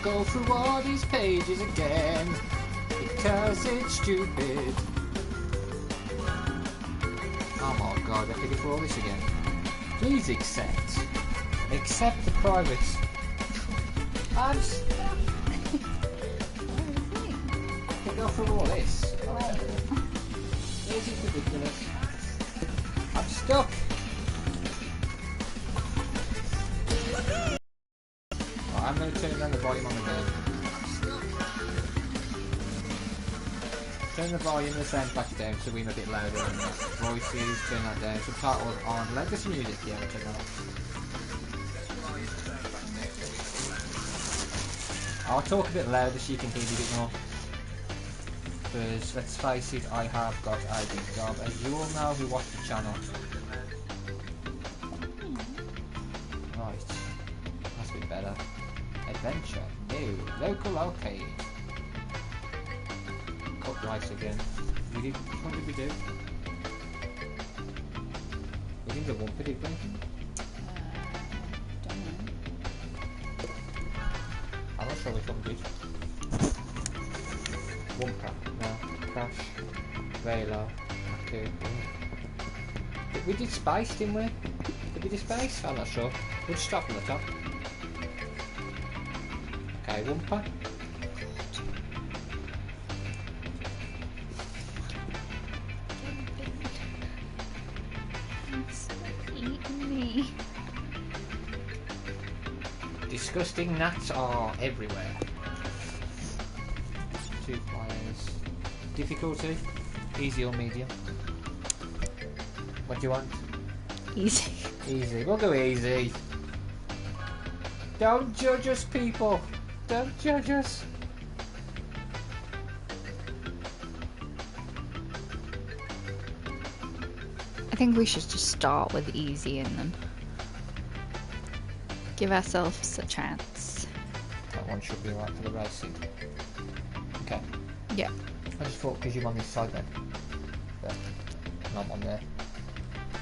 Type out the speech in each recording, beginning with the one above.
go through all these pages again because it's stupid. Oh my god, I have to go through all this again. Please accept. Accept the private. I'm stuck. I can go through all this. This is ridiculous. I'm stuck. Right, I'm going to turn down the volume on the bed. Turn the volume of the sound back down so we're a bit louder than the voices. Turn that down. Subtitles on. Let us music. Yeah, we'll turn that off. I'll talk a bit louder so you can hear me a bit more. Because let's face it, I have got a big job, as you all know who watch the channel. Right, that's a bit better. Adventure, new, local arcade. Cut rice again. What did we do? We didn't go Wumpa, did we? I'm not sure which one we did. Wumpa, no, Crash, very low, okay. We did Space, didn't we? Did we do Space? I'm not sure. We'll just start from the top. Okay, Wumpa. It's eating me. Disgusting gnats are everywhere. 2 players. Difficulty? Easy or medium? What do you want? Easy. Easy. We'll go easy. Don't judge us, people. Don't judge us. I think we should just start with easy and then give ourselves a chance. That one should be right for the racing. Okay. Yeah. I just thought because you're on this side then. But not on there.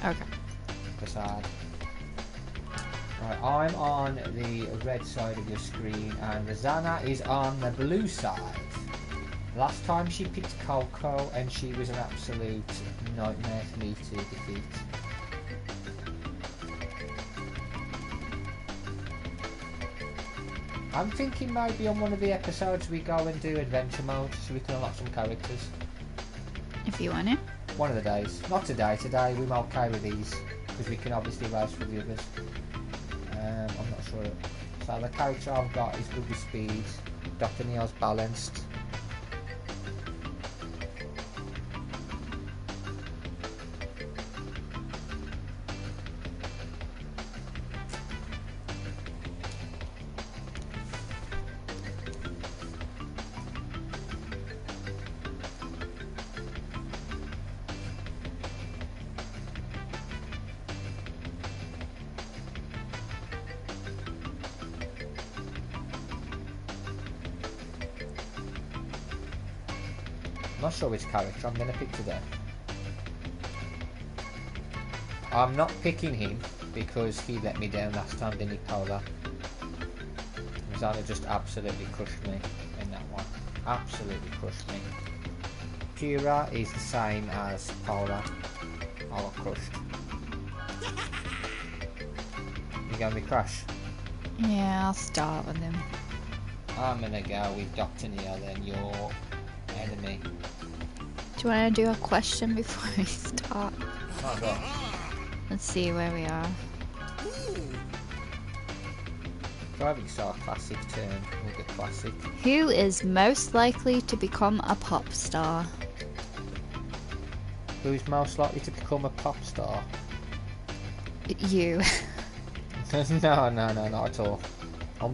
Okay. Facade. Right, I'm on the red side of your screen and Rosanna is on the blue side. Last time she picked Coco and she was an absolute nightmare for me to defeat. I'm thinking maybe on one of the episodes we go and do adventure mode so we can unlock some characters. If you want it. One of the days. Not today. Today we're okay with these because we can obviously race with the others. I'm not sure. So the character I've got is good with speed. Dr. Neil's balanced. I'm not sure which character I'm going to pick today. I'm not picking him because he let me down last time, didn't he, Paula? Rosanna just absolutely crushed me in that one. Absolutely crushed me. Kira is the same as Paula. I got crushed. You going with Crash? Yeah, I'll start with him. I'm going to go with Dr. Neil then, your enemy. Do you want to do a question before we start? Oh god. Let's see where we are. Driving Star Classic turn. We'll get Classic. Who is most likely to become a pop star? Who's most likely to become a pop star? You. No, not at all. I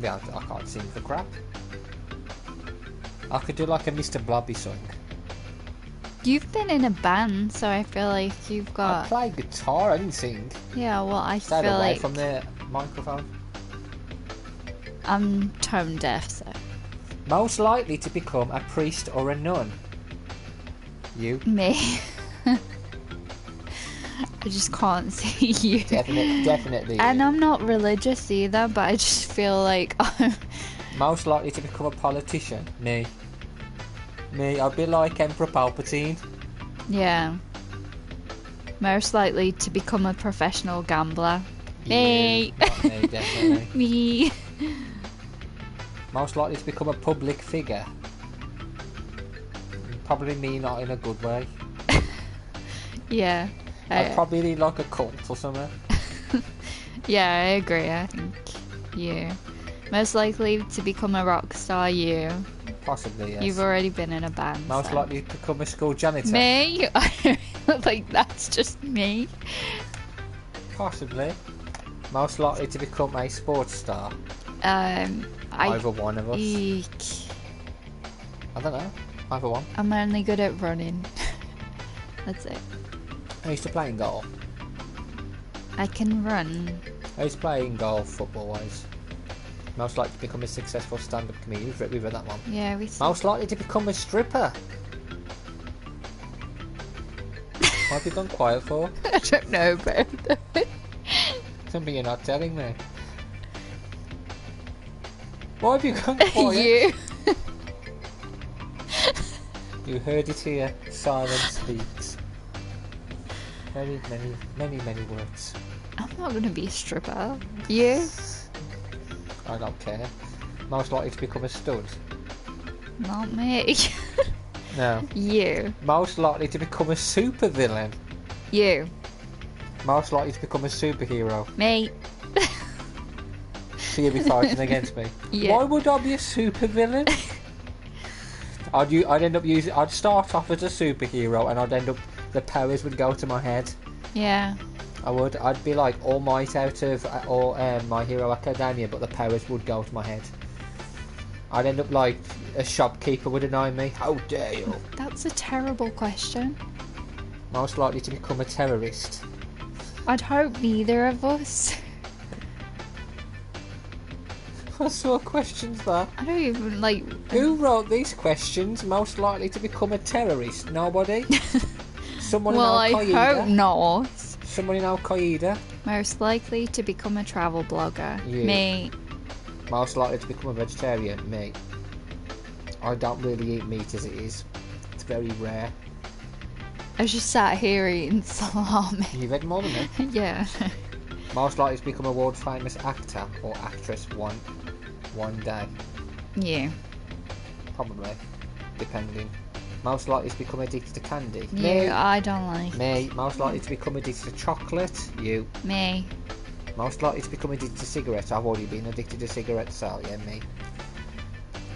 can't sing for crap. I could do like a Mr. Blobby song. You've been in a band, so I feel like you've got... I play guitar, I didn't sing. Yeah, well, I Stay feel away like... from the microphone. I'm tone deaf, so... Most likely to become a priest or a nun? You? Me. I just can't see you. Definitely. And I'm not religious either, but I just feel like Most likely to become a politician? Me. Me, I'd be like Emperor Palpatine. Yeah. Most likely to become a professional gambler? Me. Not me, definitely. Me. Most likely to become a public figure? Probably me, not in a good way. Yeah. I'd probably need like a cult or something. Yeah, I agree. I think you. Most likely to become a rock star? You. Possibly, yes. You've already been in a band. Most so. likely to become a school janitor? Me? I don't think that's just me. Possibly. Most likely to become a sports star? Either one of us. Eek. I don't know. Either one. I'm only good at running. That's it. I used to play in goal. I can run. I used to play in goal football wise. Most likely to become a successful stand-up comedian. We've read that one. Yeah, we saw. Most likely to become a stripper? What have you gone quiet for? I don't know, but Something you're not telling me. Why have you gone quiet? you. You heard it here. Silence speaks. Many, many, many, many words. I'm not gonna be a stripper. You? I don't care. Most likely to become a stud? Not me. No. You. Most likely to become a supervillain? You. Most likely to become a superhero? Me. So you'll be fighting against me? Yeah. Why would I be a supervillain? I'd start off as a superhero and I'd end up, the powers would go to my head. Yeah. I would. I'd be like All Might out of My Hero Academia, but the powers would go to my head. I'd end up like a shopkeeper would annoy me. How dare you? That's a terrible question. Most likely to become a terrorist? I'd hope neither of us. What sort of questions that? I don't even like. Who wrote these questions? Most likely to become a terrorist? Nobody? Someone Well, in Al I Qaeda? hope not. Someone in Al Qaeda? Most likely to become a travel blogger? You. Me. Most likely to become a vegetarian? Me. I don't really eat meat as it is. It's very rare. I just sat here eating salami. You've had more than me. Yeah. Most likely to become a world famous actor or actress one day? You. Probably. Depending. Most likely to become addicted to candy? You. Me. I don't like. Me. Most likely to become addicted to chocolate? You. Me. Most likely to become addicted to cigarettes? I've already been addicted to cigarettes, so yeah, me.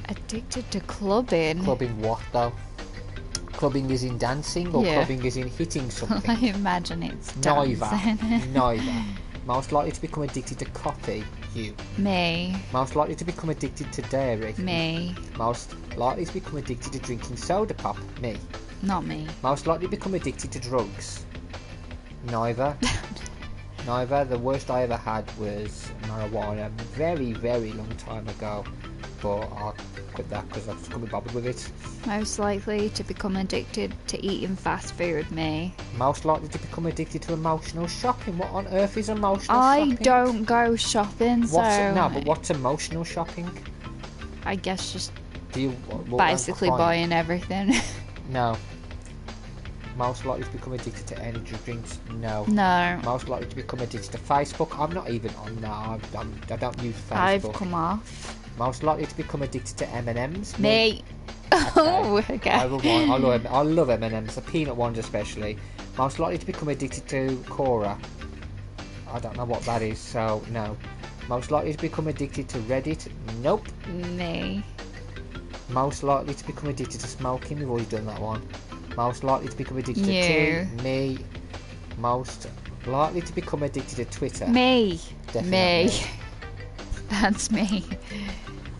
Addicted to clubbing? Clubbing what though? Clubbing is in dancing or Yeah. clubbing is in hitting something? I imagine it's Neither. dancing. Neither. Most likely to become addicted to coffee? You. Me. Most likely to become addicted to dairy? Me. Most likely to become addicted to drinking soda pop? Me. Not me. Most likely to become addicted to drugs? Neither. Neither. The worst I ever had was marijuana a very, very long time ago. But I quit that because I just couldn't be bothered with it. Most likely to become addicted to eating fast food? Me. Most likely to become addicted to emotional shopping? What on earth is emotional I shopping? don't go shopping, so No, but what's emotional shopping? I guess just Do you basically buying everything. No. Most likely to become addicted to energy drinks? No. No. Most likely to become addicted to Facebook? I'm not even on now. I don't use Facebook. I've come off. Most likely to become addicted to M&Ms? Me. Oh, okay. I love M&Ms, the peanut ones especially. Most likely to become addicted to Cora? I don't know what that is, so no. Most likely to become addicted to Reddit? Nope. Me. Most likely to become addicted to smoking? We've already done that one. Most likely to become addicted You. to tea? Me. Most likely to become addicted to Twitter? Me. Definitely. Me. That's me.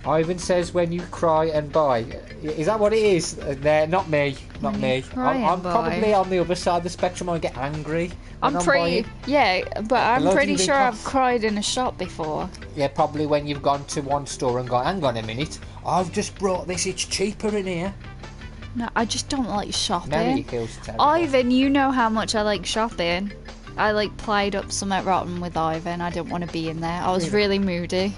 Ivan says when you cry and buy. Is that what it is? There, not me. Not When me. you cry I'm and buy. probably on the other side of the spectrum. I get angry. when I'm pretty. buying. Yeah, but I'm Bloody pretty sure I've rip-off. cried in a shop before. Yeah, probably when you've gone to one store and gone, hang on a minute, I've just brought this, it's cheaper in here. No, I just don't like Mary shopping. feels terrible. Ivan, you know how much I like shopping. I like played up something rotten with Ivan. I didn't want to be in there. I was really moody.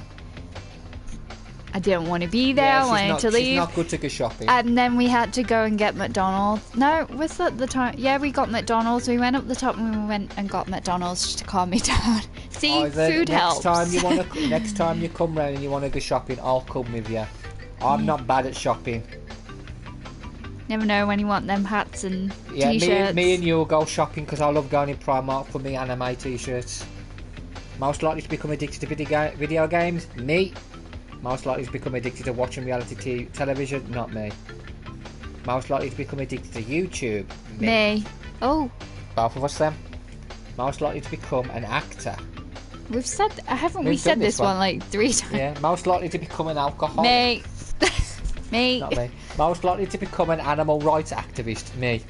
I didn't want to be there. Yeah, I wanted to leave. She's not good to go shopping. And then we had to go and get McDonald's. No, was that the time? Yeah, we got McDonald's. We went up the top and we went and got McDonald's just to calm me down. See, food helps. Next time you come round and you want to go shopping, I'll come with you. I'm not bad at shopping. Never know when you want them hats and t-shirts. Me and you will go shopping because I love going in Primark for me anime t-shirts. Most likely to become addicted to video games? Me. Most likely to become addicted to watching reality television? Not me. Most likely to become addicted to YouTube? Me. Oh. Both of us then. Most likely to become an actor? We've said, haven't we said this one like 3 times? Yeah. Most likely to become an alcoholic? Me. Me. Not me. Most likely to become an animal rights activist? Me.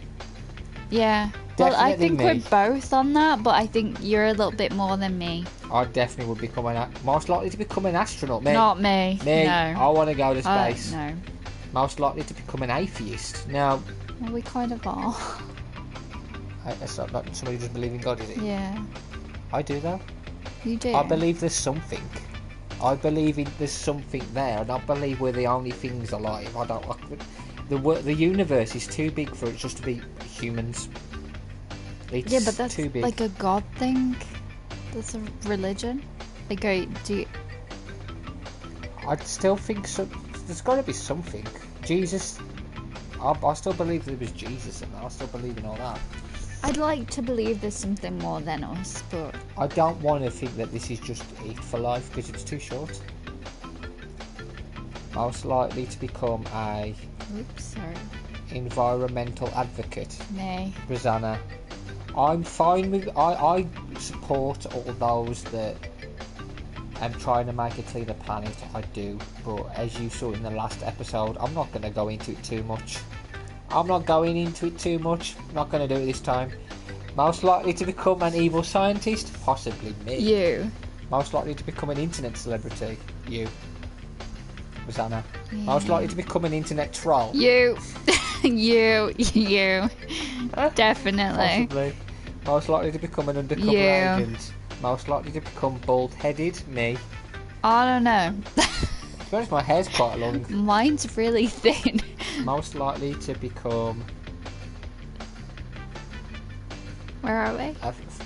Yeah. Definitely well, I think me. we're both on that, but I think you're a little bit more than me. I definitely would become most likely to become an astronaut. Me. Not me. Me. No. I want to go to space. No. Most likely to become an atheist. Now. Well, we kind of are. That's not somebody who doesn't believe in God, is it? Yeah. I do though. You do. I believe there's something. I believe there's something there, and I believe we're the only things alive. I don't like the universe is too big for it just to be humans. It's yeah, but that's too big. like a God thing. That's a religion. Like, I still think there's got to be something. Jesus. I still believe there was Jesus, and I still believe in all that. I'd like to believe there's something more than us, but I don't want to think that this is just it for life because it's too short. Most likely to become a environmental advocate. Nay. Rosanna. I'm fine with I support all those that are trying to make a cleaner planet. I do, but as you saw in the last episode, I'm not going to go into it too much. I'm not going into it too much. I'm not going to do it this time. Most likely to become an evil scientist? Possibly me. You. Most likely to become an internet celebrity? You. Rosanna. Yeah. Most likely to become an internet troll? You. you. Definitely. Possibly. Most likely to become an undercover agent? Most likely to become bald-headed? Me. I don't know. To be honest, my hair's quite long. Mine's really thin. Most likely to become... Where are we?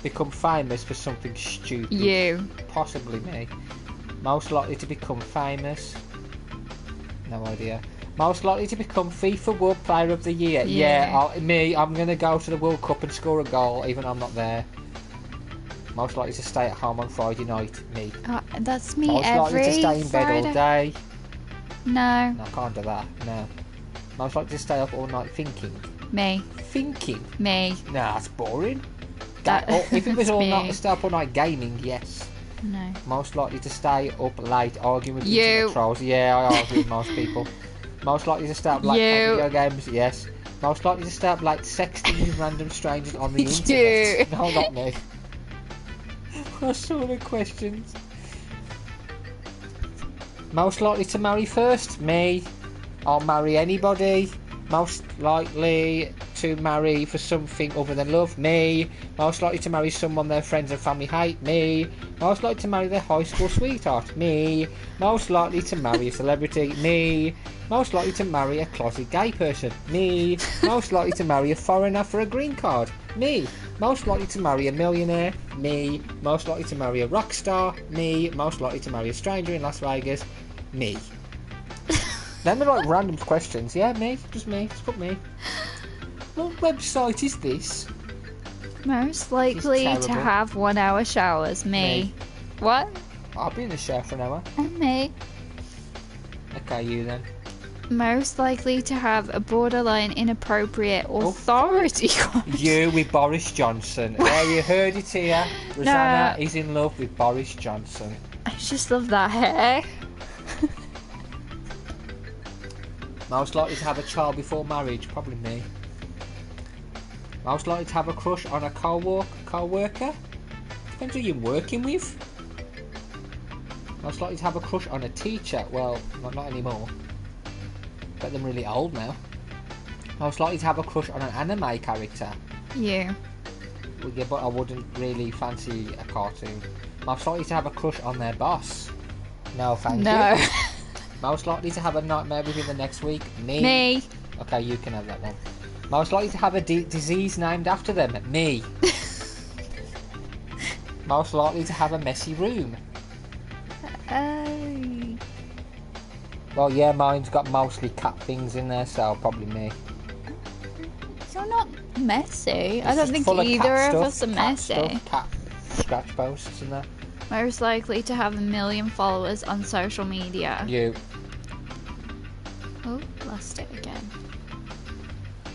Become famous for something stupid. You. Possibly me. Most likely to become famous? No idea. Most likely to become FIFA World Player of the Year? Yeah, I'm going to go to the World Cup and score a goal, even though I'm not there. Most likely to stay at home on Friday night? Me. That's me Most every likely to stay in bed all day? No. No, I can't do that. No. Most likely to stay up all night thinking? Me. Thinking? Me. Nah, that's boring. If it was all night to stay up all night gaming, yes. No. Most likely to stay up late arguing with internet trolls? Yeah, I argue with most people. Most likely to stay up late playing video games? Yes. Most likely to stay up late sexting with random strangers on the internet? No, not me. What sort of questions? Most likely to marry first? Me. I'll marry anybody. Most likely to marry for something other than love? Me. Most likely to marry someone their friends and family hate? Me. Most likely to marry their high school sweetheart? Me. Most likely to marry a celebrity? Me. Most likely to marry a closet gay person? Me. Most likely to marry a foreigner for a green card? Me. Most likely to marry a millionaire? Me. Most likely to marry a rock star? Me. Most likely to marry a stranger in Las Vegas? Me. Then they're like random questions. Yeah, me. Just me. Just put me. What website is this? Most likely to have 1 hour showers? Me. What? I'll be in the shower for an hour. And me. Okay, you then. Most likely to have a borderline inappropriate authority. You with Boris Johnson. There, you heard it here. Rosanna is in love with Boris Johnson. I just love that hair. Most likely to have a child before marriage? Probably me. Most likely to have a crush on a co-worker? Depends who you're working with. Most likely to have a crush on a teacher? Well, not anymore. Bet them really old now. Most likely to have a crush on an anime character? You. Well, yeah, but I wouldn't really fancy a cartoon. Most likely to have a crush on their boss? No, thank you. Most likely to have a nightmare within the next week. Me. Okay, you can have that one. Most likely to have a disease named after them. Me. Most likely to have a messy room. Well, yeah, mine's got mostly cat things in there, so probably me. You're not messy. It's I don't think either of us are messy. Cat scratch posts in there. Most likely to have 1 million followers on social media. You. Oh, lost it again.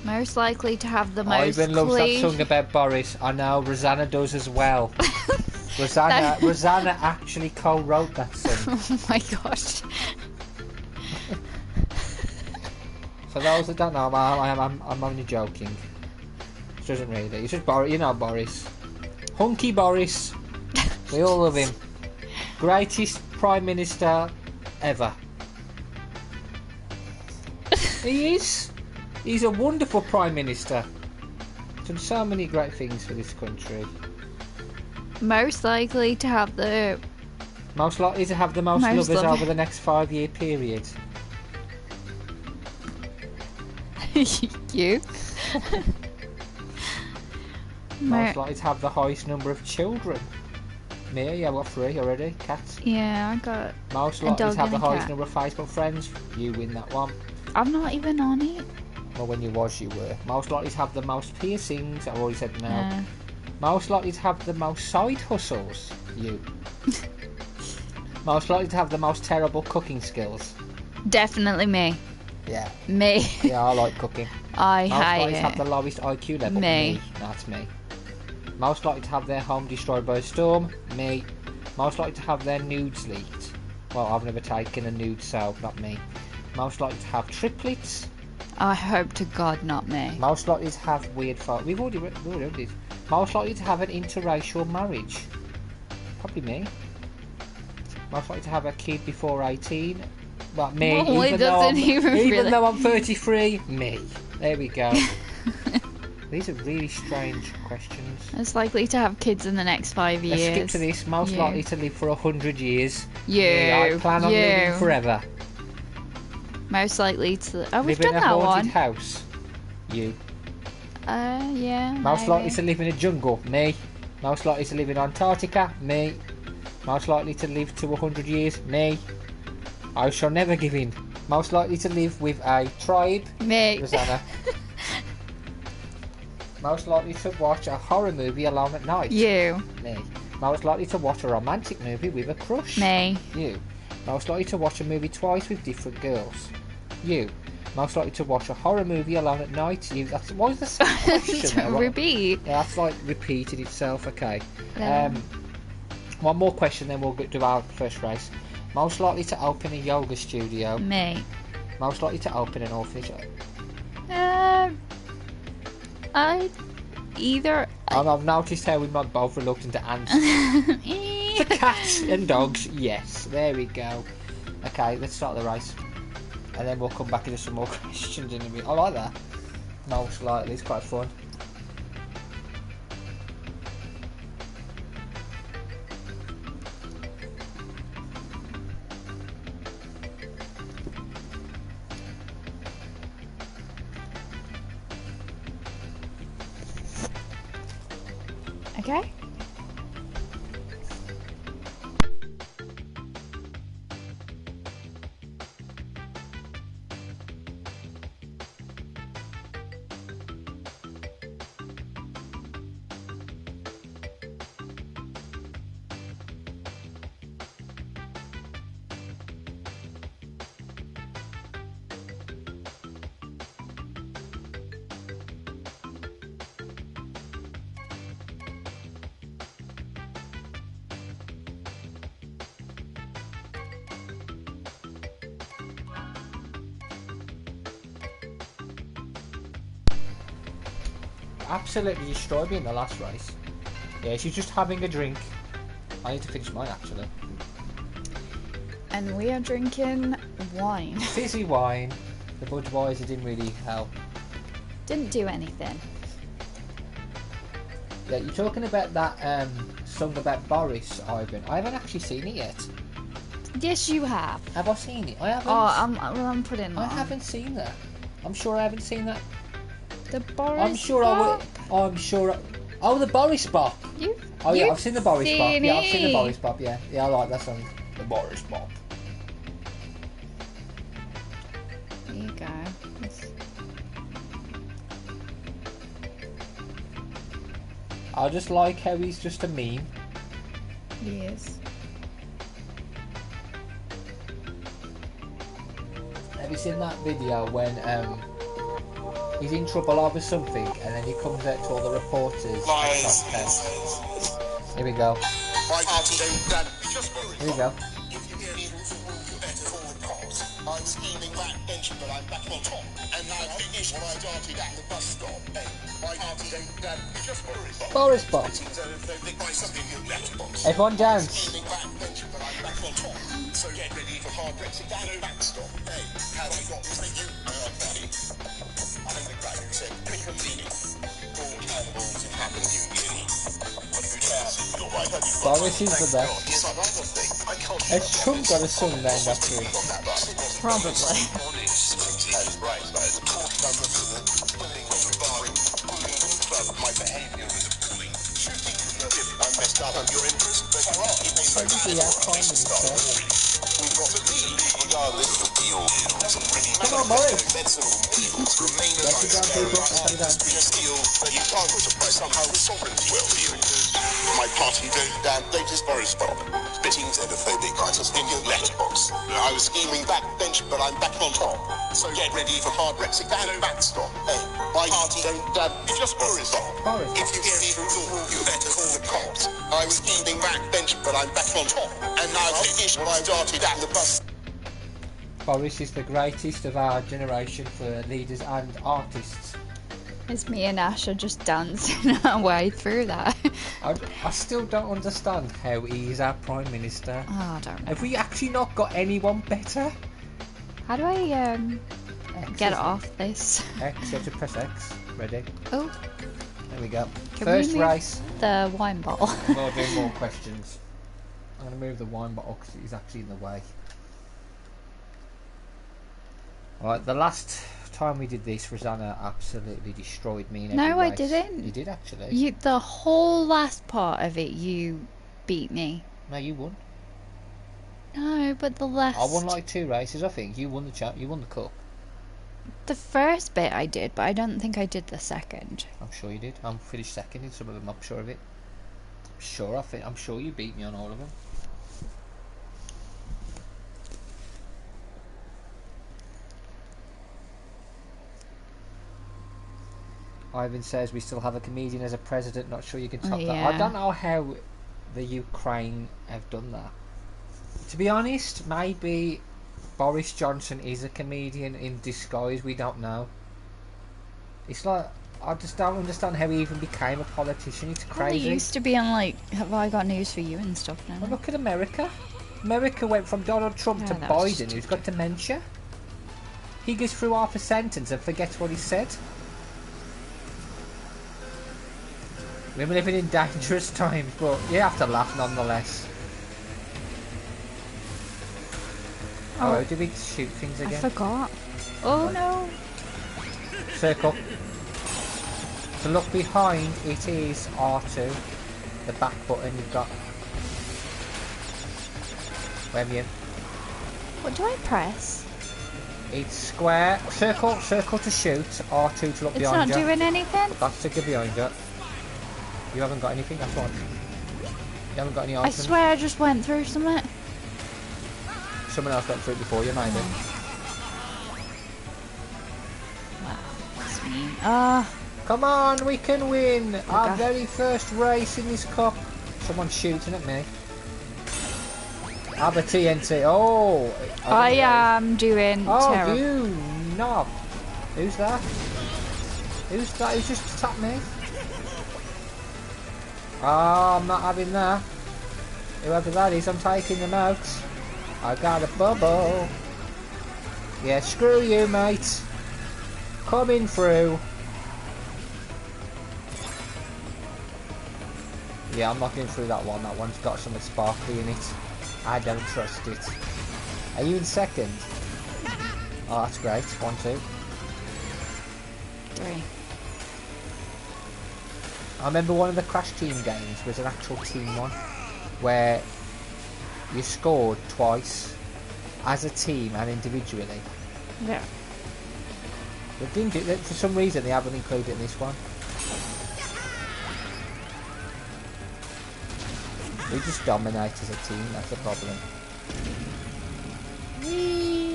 Most likely to have the most Ivan loves that song about Boris. I know, Rosanna does as well. Rosanna actually co-wrote that song. Oh my gosh. For those that don't know, I'm only joking. It doesn't really. It's just Boris. You know Boris. Hunky Boris. We all love him. Greatest Prime Minister ever. He is. He's a wonderful Prime Minister. Done so many great things for this country. Most likely to have the... Most likely to have the most lovers over the next 5-year period. You. Most likely to have the highest number of children. Me, yeah, what, 3 already? Cats? Yeah, I got Most likely to have the highest number of Facebook friends. You win that one. I'm not even on it. Well, when you was, you were. Most likely to have the most piercings. I've already said no. Most likely to have the most side hustles. You. Most likely to have the most terrible cooking skills. Definitely me. Yeah. Me. Yeah, I like cooking. I Most hate likely it. to have the lowest IQ level. Me. That's me. Most likely to have their home destroyed by a storm. Me. Most likely to have their nudes leaked. Well, I've never taken a nude, so not me. Most likely to have triplets. I hope to God not me. Most likely to have weird photos. We've already read this. Most likely to have an interracial marriage. Probably me. Most likely to have a kid before 18. Well, me. Well, even though I'm 33, me. There we go. These are really strange questions. Most likely to have kids in the next 5 years. Let's skip to this. Most likely to live for 100 years. You. I plan on living forever. Most likely to... Oh, we've live done in a that haunted one. house. You. Yeah. Most maybe. likely to live in a jungle. Me. Most likely to live in Antarctica. Me. Most likely to live to 100 years. Me. I shall never give in. Most likely to live with a tribe. Me. Rosanna. Most likely to watch a horror movie alone at night. You. Me. Most likely to watch a romantic movie with a crush. Me. You. Most likely to watch a movie twice with different girls. You. Most likely to watch a horror movie alone at night. You. That's why is the same question? Repeat. Yeah, that's like repeated itself. Okay. Yeah. One more question, then we'll do our first race. Most likely to open a yoga studio. Me. Most likely to open an orphanage. I've noticed how we're not both reluctant to answer. For cats and dogs, yes. There we go. Okay, let's start the race. And then we'll come back into some more questions in a bit. I like that. Most likely, it's quite fun. Okay. Absolutely destroyed me in the last race. Yeah, she's just having a drink. I need to finish mine actually. And we are drinking wine. Fizzy wine. The Budweiser didn't really help. Didn't do anything. Yeah, you're talking about that song about Boris, Ivan. I haven't actually seen it yet. Yes, you have. Have I seen it? I haven't. Oh, I'm putting that I on. haven't seen that. I'm sure I haven't seen that. The Boris I'm sure Bop? I'm sure. Oh, the Boris Bop. Oh yeah, I've seen the Boris Bop. Yeah, I've seen the Boris Bop. Yeah, I like that song. The Boris Bop. There you go. I just like how he's just a meme. Yes. Have you seen that video when he's in trouble over something and then he comes out to all the reporters? Here we go. Here we go. I'm scheming backbench, but I'm back on top. And now I finish what I started at the bus stop. My party ain't done, just Boris Bop. Everyone dance. Scheming backbench, but I'm back on top. So get ready for hard Brexit down no backstop. Hey, have I got this you? I think the guy who said, pick a meaning. All cannibals in Happy New Year. Boris is the best. Has Trump got a son named after him? Probably. My behaviour was appalling. I messed up. You're in prison. How does he have Prime Minister? We've got to leave regardless of deal. Come on, Boris. Medicinal deals remain as Let's go down, people. Come down. steel that you can't suppress somehow with sovereignty will deal. My party don't damn latest Boris Bop. Spitting xenophobic writers in your letterbox. I was scheming backbench, but I'm back on top. So get ready for hard Brexit down no backstop. Hey, my party don't damn just Boris Bop. Boris. If you hear me from all, you better call the cops. I was scheming backbench, but I'm back on top. And now I finish what I started at the bus. Boris is the greatest of our generation for leaders and artists. It's me and Ash are just dancing our way through that. I still don't understand how he is our Prime Minister. Oh, I don't know. Have we actually not got anyone better? How do I X, get isn't off this? it? X, you have to press X. Ready? Oh, There we go. can First we move race. the wine bottle? I'm going to do more questions. I'm going to move the wine bottle because he's actually in the way. Alright, the last time we did this, Rosanna absolutely destroyed me in every No, I race. didn't. You did actually. The whole last part of it, you beat me. No, you won. No, but the last. I won like 2 races, I think. You won you won the cup. The first bit I did, but I don't think I did the second. I'm sure you did. I'm finished second in some of them, I'm sure of it. I'm sure you beat me on all of them. Ivan says we still have a comedian as a president, not sure you can top that. Yeah. I don't know how the Ukraine have done that. To be honest, maybe Boris Johnson is a comedian in disguise, we don't know. It's like, I just don't understand how he even became a politician, it's Well, he crazy. used to be on like, have I got news for you and stuff now. Well, look at America. America went from Donald Trump to that was Biden, just who's got dementia. He goes through half a sentence and forgets what he said. We're living in dangerous times, but you have to laugh nonetheless. Oh, did we shoot things I again? forgot. Oh no. Circle. To look behind, it is R2. The back button you've got. Where have you? What do I press? It's square. Circle to shoot. R2 to look It's behind not you. doing anything? That's to go behind you. You haven't got anything, that's one. You haven't got any I items. swear I just went through something. Someone else went through it before you, maybe. Wow, that's mean. Come on, we can win! Our Okay. very first race in this cup. Someone's shooting at me. Have a TNT. Oh! I am doing Oh, terrible. you knob. Who's that? Who's that? Who's just attacked me? Oh, I'm not having that. Whoever that is, I'm taking them out. I got a bubble. Yeah, screw you, mate. Coming through. Yeah, I'm not going through that one. That one's got something sparkly in it. I don't trust it. Are you in second? Oh, that's great. 1, 2. 3. I remember one of the Crash Team games was an actual team one, where you scored twice as a team and individually. Yeah. But didn't do, for some reason they haven't included it in this one. We just dominate as a team, that's the problem. Whee!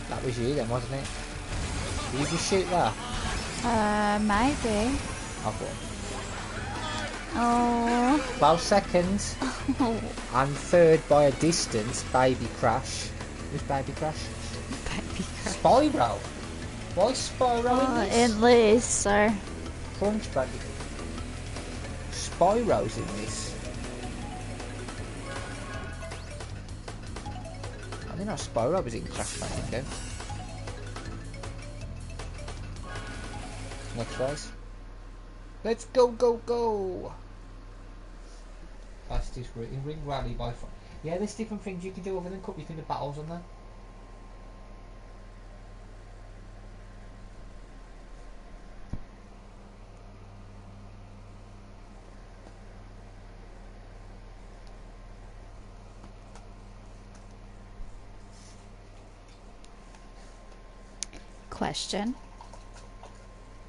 That was you then, wasn't it? Did you just shoot that? Maybe. Okay. Oh. 12 seconds. Oh. And third by a distance, Baby Crash. Who's Baby Crash? Baby Crash. Spyro. Why Spyro in this? In Liz, so. Crunch Baby. Spyro's in this. I didn't know Spyro was in Crash Bandicoot. Next race. Let's go, go, go! Fastest ring rally by far. Yeah, there's different things you can do other than cup. You can do battles on there. Question.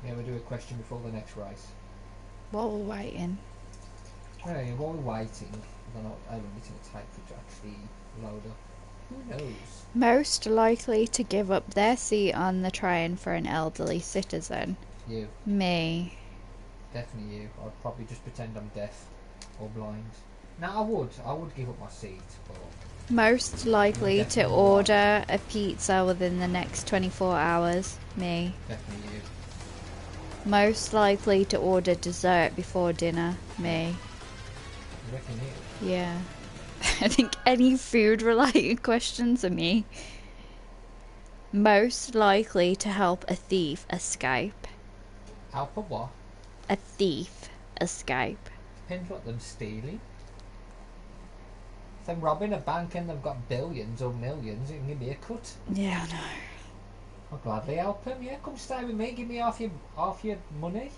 Yeah, we'll do a question before the next race. While we're waiting. Hey, while we're waiting, I don't know how long it's going to take for it to actually load up. Who knows? Most likely to give up their seat on the train for an elderly citizen. You. Me. Definitely you. I'd probably just pretend I'm deaf or blind. No, I would give up my seat, but... Most likely to order a pizza within the next 24 hours. Me. Definitely you. Most likely to order dessert before dinner. Me. You reckon you? Yeah. I think any food related questions are me. Most likely to help a thief escape. Help a what? A thief escape. Depends what them stealing. If they're robbing a bank and they've got billions or millions, it can give me a cut. Yeah, I know. I'll gladly help him. Yeah, come stay with me. Give me half your money.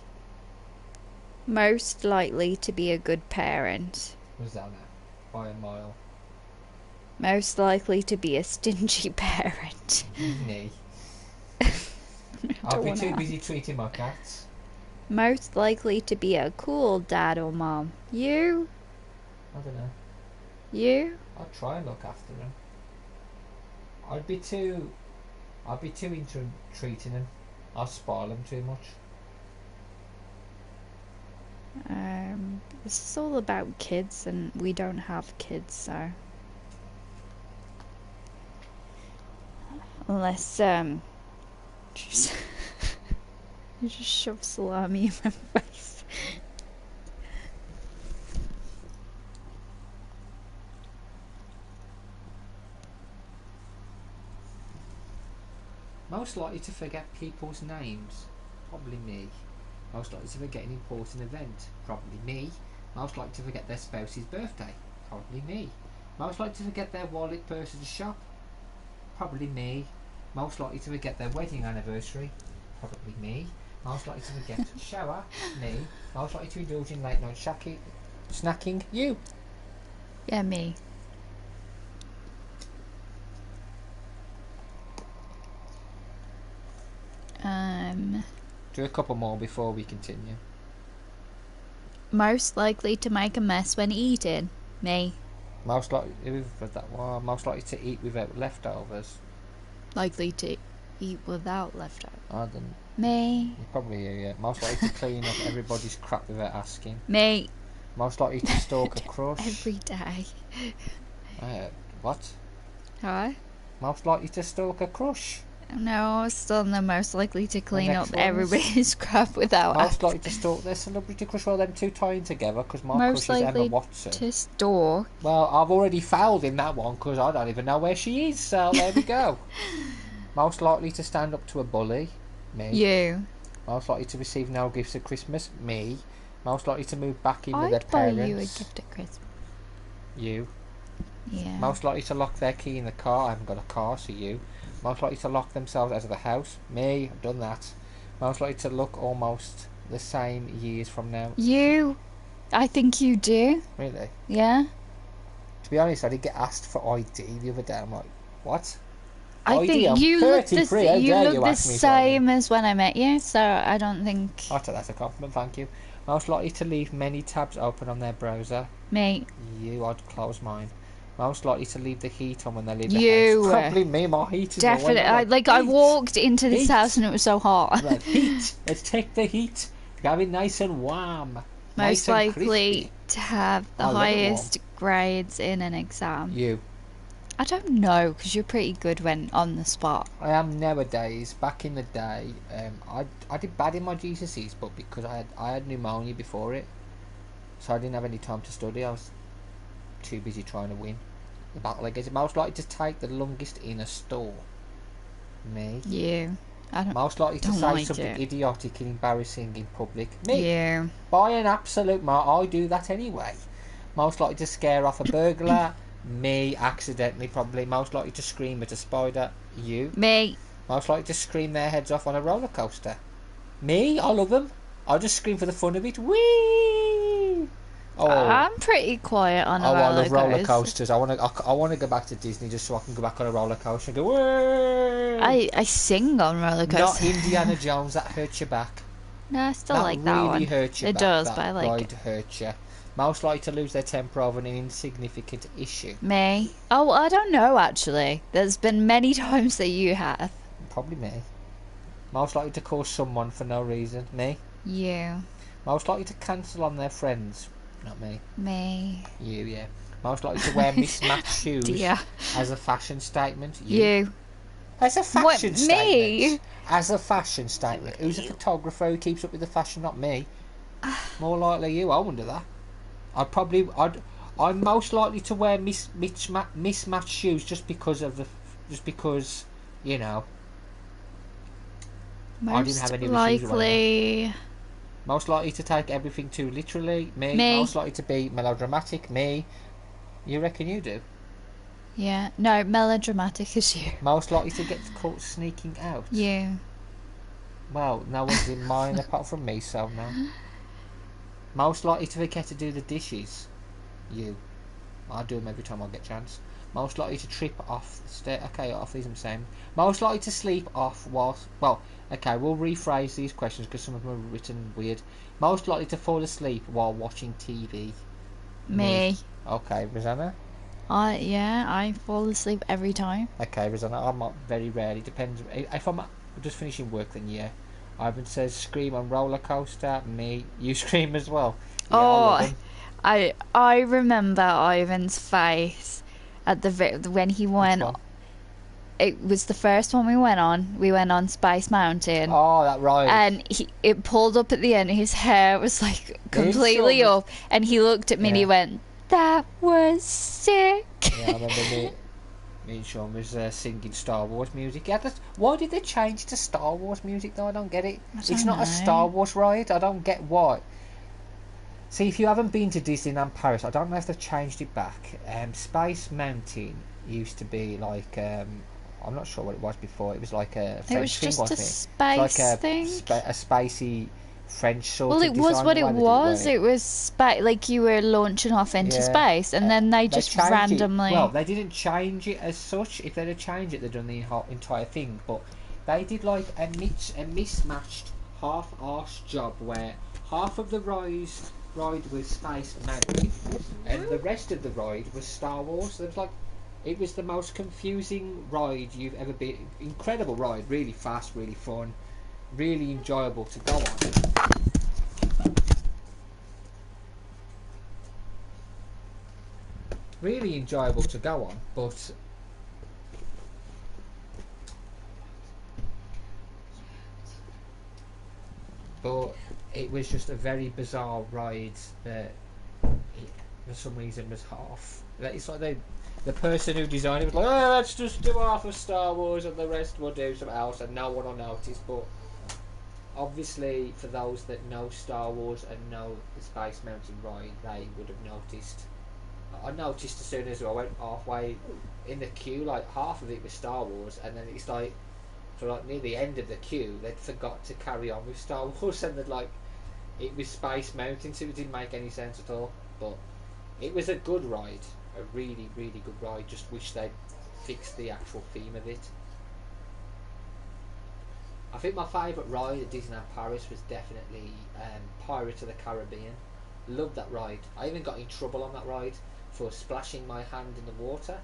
Most likely to be a good parent. What's that now? By a mile. Most likely to be a stingy parent. Me. I'll be too busy treating my cats. Most likely to be a cool dad or mom. You? I don't know. You? I'll try and look after them. I'd be too into treating them. I'll spoil them too much. This is all about kids, and we don't have kids, so unless you just shove salami in my face. Most likely to forget people's names? Probably me. Most likely to forget an important event? Probably me. Most likely to forget their spouse's birthday? Probably me. Most likely to forget their wallet, purse at a shop? Probably me. Most likely to forget their wedding anniversary? Probably me. Most likely to forget a shower? Me. Most likely to indulge in late night snacking? You. Yeah, me. Do a couple more before we continue. Most likely to make a mess when eating? Me. Most likely, we've read that one. Most likely to eat without leftovers? Likely to eat without leftovers? I don't. Me. Probably you, yeah. Most likely to clean up everybody's crap without asking? Me. Most likely to stalk a crush? Every day. What? What? Most likely to stalk a crush? No, still the most likely to clean up next ones? everybody's crap without Most asking. likely to stalk their celebrity crush while them two tying together because my Most crush is Emma likely Watson. to stalk. Well, I've already fouled in that one because I don't even know where she is, so there we go. Most likely to stand up to a bully? Me. You. Most likely to receive no gifts at Christmas? Me. Most likely to move back in with their I'd buy parents. you a gift at Christmas. You. Yeah. Most likely to lock their key in the car. I haven't got a car, so you. Most likely to lock themselves out of the house. Me. I've done that. Most likely to look almost the same years from now. You. I think you do. Really? Yeah. To be honest, I did get asked for ID the other day. I'm like, what? I ID? think I'm you look 33. How you dare look you the ask me for ID? same as when I met you, so I don't think. I thought that's a compliment, thank you. Most likely to leave many tabs open on their browser. Me. You, I'd close mine. Most likely to leave the heat on when they leave the You. house. Probably me, my heat is Definitely. on. I walked into this Heat. house and it was so hot. Like, heat. Let's take the heat. Have it nice and warm. Most Nice and likely crispy. to have the I love it highest grades in an exam. You. I don't know, because you're pretty good when on the spot. I am nowadays. Back in the day, I did bad in my GCSEs, but because I had pneumonia before it, so I didn't have any time to study. I was too busy trying to win the battle against it. Most likely to take the longest in a store. Me. You. I don't. Most likely to Don't say like something it. idiotic and embarrassing in public. Me. You. By an absolute mark, I do that anyway. Most likely to scare off a burglar. Me, accidentally probably. Most likely to scream at a spider. You. Me. Most likely to scream their heads off on a roller coaster. Me, I love them. I'll just scream for the fun of it. Whee! Oh, I'm pretty quiet on a I roller love roller coaster. coasters. I want to go back to Disney just so I can go back on a roller coaster and go. Whee! I sing on roller Not coasters. Indiana Jones. That hurts your back. No, I still That like that really one. hurts your It back. does, That but I like ride it. hurts you. Most likely to lose their temper over an insignificant issue. Me. Oh, I don't know actually. There's been many times that you have. Probably me. Most likely to call someone for no reason. Me. You. Most likely to cancel on their friends. Not me. Me. You, yeah. Most likely to wear mismatched shoes Dear. as a fashion statement. You. As a fashion What, statement. me? As a fashion statement. Who's a photographer who keeps up with the fashion? Not me. More likely you. I wonder that. I'm most likely to wear mismatched shoes just because you know. I didn't have any other shoes or likely. Most likely to take everything too literally. Me. Me. Most likely to be melodramatic. Me. You reckon you do? Yeah. No, melodramatic is you. Most likely to get caught sneaking out. You. Well, no one's in mine apart from me, so no. Most likely to forget to do the dishes. You. I do them every time I get a chance. Most likely to trip off the stair. Okay, off these I'm saying. Most likely to sleep off whilst. Well, okay, we'll rephrase these questions because some of them are written weird. Most likely to fall asleep while watching TV. Me. Okay, Rosanna. I fall asleep every time. Okay, Rosanna. I'm not very rarely. Depends. If I'm just finishing work, then yeah. Ivan says scream on roller coaster. Me. You scream as well. Yeah, I love them. I remember Ivan's face at when he went. Which one? It was the first one we went on. We went on Space Mountain. Oh, that ride. And it pulled up at the end. His hair was like completely sure. up, and he looked at me and he Yeah. went, "That was sick." Yeah, I remember me and Sean was singing Star Wars music. Yeah, why did they change to Star Wars music though? I don't get it. It's don't not know. a Star Wars ride. I don't get why. See, if you haven't been to Disneyland Paris, I don't know if they've changed it back. Space Mountain used to be like I'm not sure what it was before. It was like a French It was thing, just a wasn't it? space Like thing. a spacey French sort Well, of it was design, what the it way they did was. it. It was like you were launching off into Yeah. space, and then they just changed randomly. Well, they didn't change it as such. If they'd have changed it, they'd done the entire thing. But they did like a mismatched, half-arsed job where half of the ride was Space Mountain, and the rest of the ride was Star Wars. It was the most confusing ride you've ever been. Incredible ride, really fast, really fun, really enjoyable to go on. Really enjoyable to go on, but it was just a very bizarre ride that for some reason was half. It's like the person who designed it was like, oh, let's just do half of Star Wars and the rest we'll do something else and no one will notice. But Obviously, for those that know Star Wars and know the Space Mountain ride, they would have noticed. I noticed as soon as I went halfway in the queue, like half of it was Star Wars, and then it's like, so like near the end of the queue, they'd forgot to carry on with Star Wars, and they'd like, it was Space Mountain, so it didn't make any sense at all. But it was a good ride, a really, really good ride. Just wish they'd fixed the actual theme of it. I think my favourite ride at Disneyland Paris was definitely Pirates of the Caribbean. Loved that ride. I even got in trouble on that ride for splashing my hand in the water.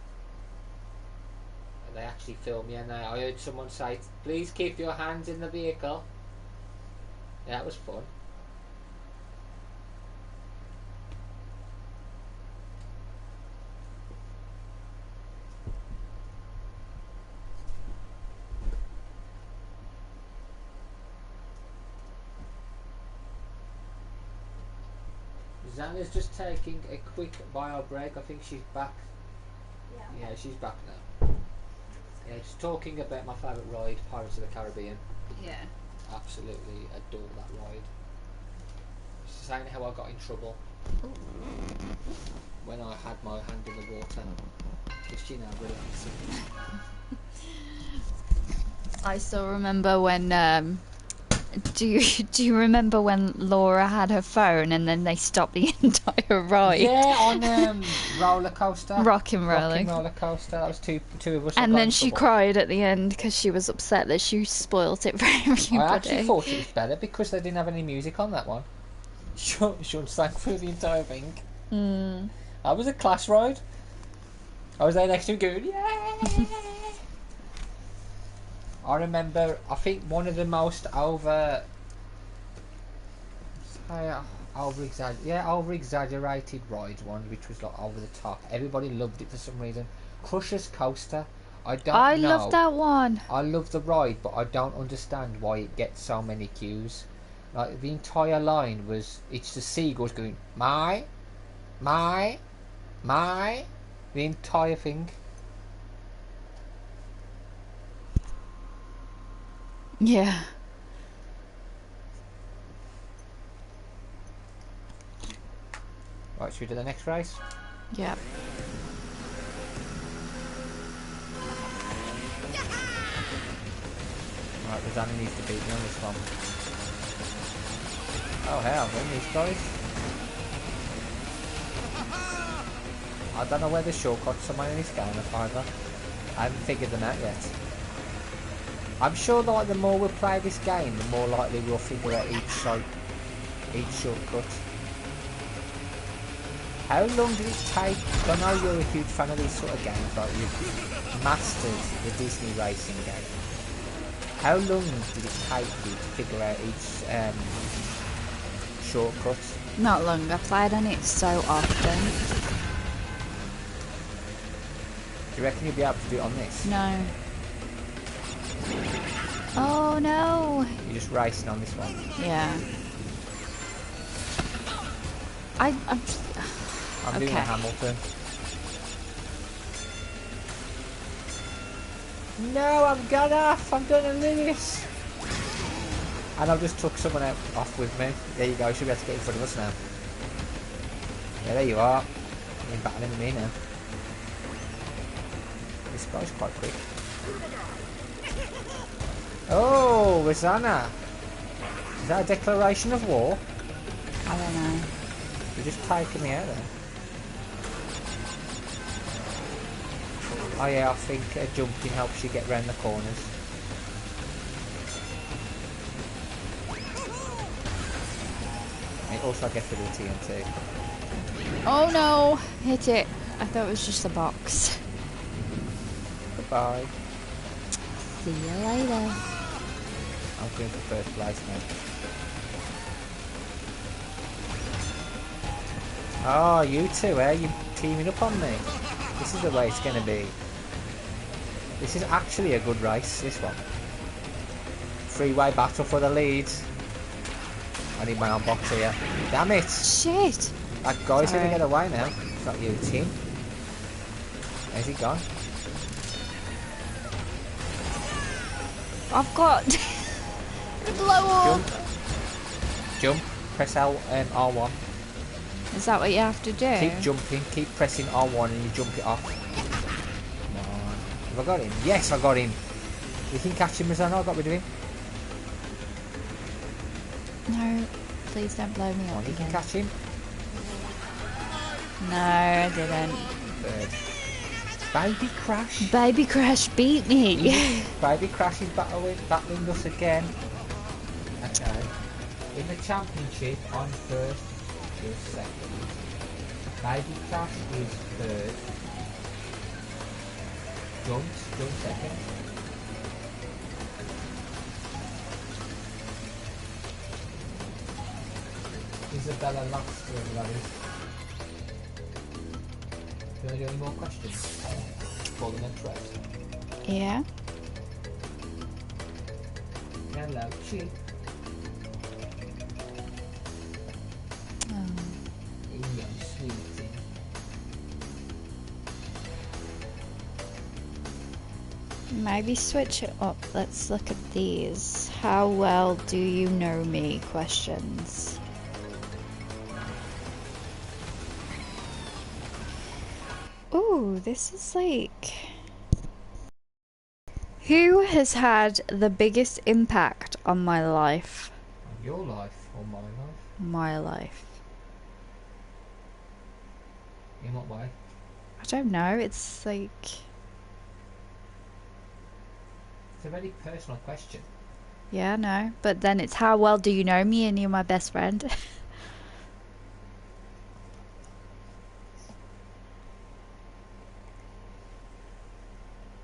And they actually filmed me, and I heard someone say, "Please keep your hands in the vehicle." Yeah, that was fun. Xana's just taking a quick bio break. I think she's back. Yeah, she's back now. Yeah, just talking about my favourite ride, Pirates of the Caribbean. Yeah. Absolutely adore that ride. She's saying how I got in trouble when I had my hand in the water. Just, you know, relaxing. I still remember when do you remember when Laura had her phone and then they stopped the entire ride? Yeah, on roller coaster. Rocking roller coaster. That was two of us. And then she cried at the end because she was upset that she spoilt it for everybody. I actually thought it was better because they didn't have any music on that one. Sean sang through the entire thing. That was a class ride. I was there next to him going, yeah. I remember, I think one of the most over exaggerated rides, one which was like over the top. Everybody loved it for some reason. Crusher's Coaster. I love that one. I love the ride, but I don't understand why it gets so many queues. Like the entire line it's the seagulls going my, the entire thing. Yeah. Right, should we do the next race? Yeah. Right, Rosanna needs to beat me on this one. Oh hell, win these guys. I don't know where the shortcuts are in this game either. I haven't figured them out yet. I'm sure that like, the more we play this game, the more likely we'll figure out each shortcut. How long did it take? I know you're a huge fan of these sort of games, like you've mastered the Disney racing game. How long did it take you to figure out each shortcut? Not long. I played on it so often. Do you reckon you'll be able to do it on this? No. Oh no! You're just racing on this one? Yeah. I'm doing a Hamilton. No, I'm gone off. I'm doing a Lewis. And I've just took someone off with me. There you go. You should be able to get in front of us now. Yeah, there you are. You're battling me now. This guy's quite quick. Oh, Rosanna. Is that a declaration of war? I don't know. You're just taking me out there. Oh yeah, I think jumping helps you get round the corners. It also gets rid of the TNT. Oh no! Hit it. I thought it was just a box. Goodbye. See you later. I'm going for first place now. Oh, you two, you're teaming up on me. This is the way it's going to be. This is actually a good race, this one. Freeway battle for the lead. I need my own box here. Damn it! Shit! That guy's going to get away now. It's not you, team. Where's he gone? I've got Blow up! Jump. Press R1. Is that what you have to do? Keep jumping. Keep pressing R1 and you jump it off. Come on. Have I got him? Yes, I got him. You can catch him as I got rid of him. No, please don't blow me up You again. can catch him. No, I didn't. Bird. Baby Crash. Baby Crash beat me. Baby Crash is battling us again. Okay. In the championship, I'm first. You're second. Baby Crash is third. Jump second. Isabella last, whoever that is. Do you want to do any more questions? For the next race. Yeah. Hello, Chip. Young sweetie. Maybe switch it up. Let's look at these. How well do you know me? Questions. Ooh, this is like... Who has had the biggest impact on my life? On your life or my life? My life. In what way? I don't know, it's like... It's a very personal question. Yeah, no. But then it's how well do you know me and you're my best friend?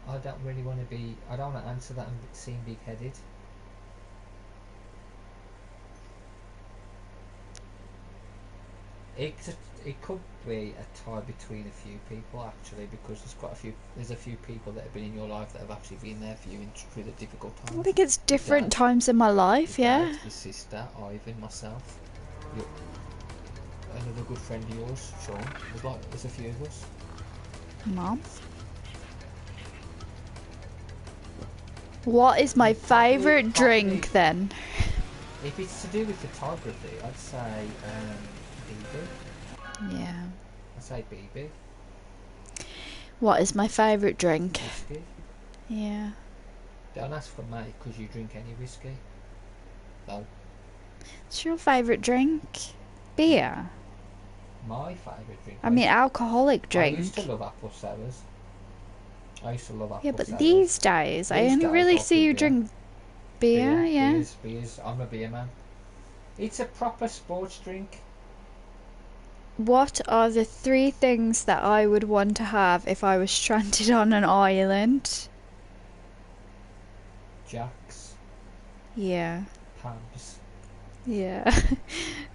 I don't really want to be... I don't want to answer that and seem big-headed. It could be a tie between a few people actually, because there's a few people that have been in your life that have actually been there for you through the difficult times. I think it's different times in my life, your yeah. dad, your sister, Ivan, myself, another good friend of yours, Sean. There's a few of us. Mom. What is my favourite drink then? If it's to do with photography, I'd say BB. Yeah. I'd say BB. What is my favourite drink? Whiskey. Yeah. Don't ask for mate because you drink any whiskey. No. What's your favourite drink? Beer. My favourite drink. I mean alcoholic drink. I used to love apple sours. Yeah, but these days I only days really I'll see do you beer. drink beer, yeah. Beers. I'm a beer man. It's a proper sports drink. What are the 3 things that I would want to have if I was stranded on an island? Jacks. Yeah. Pams. Yeah.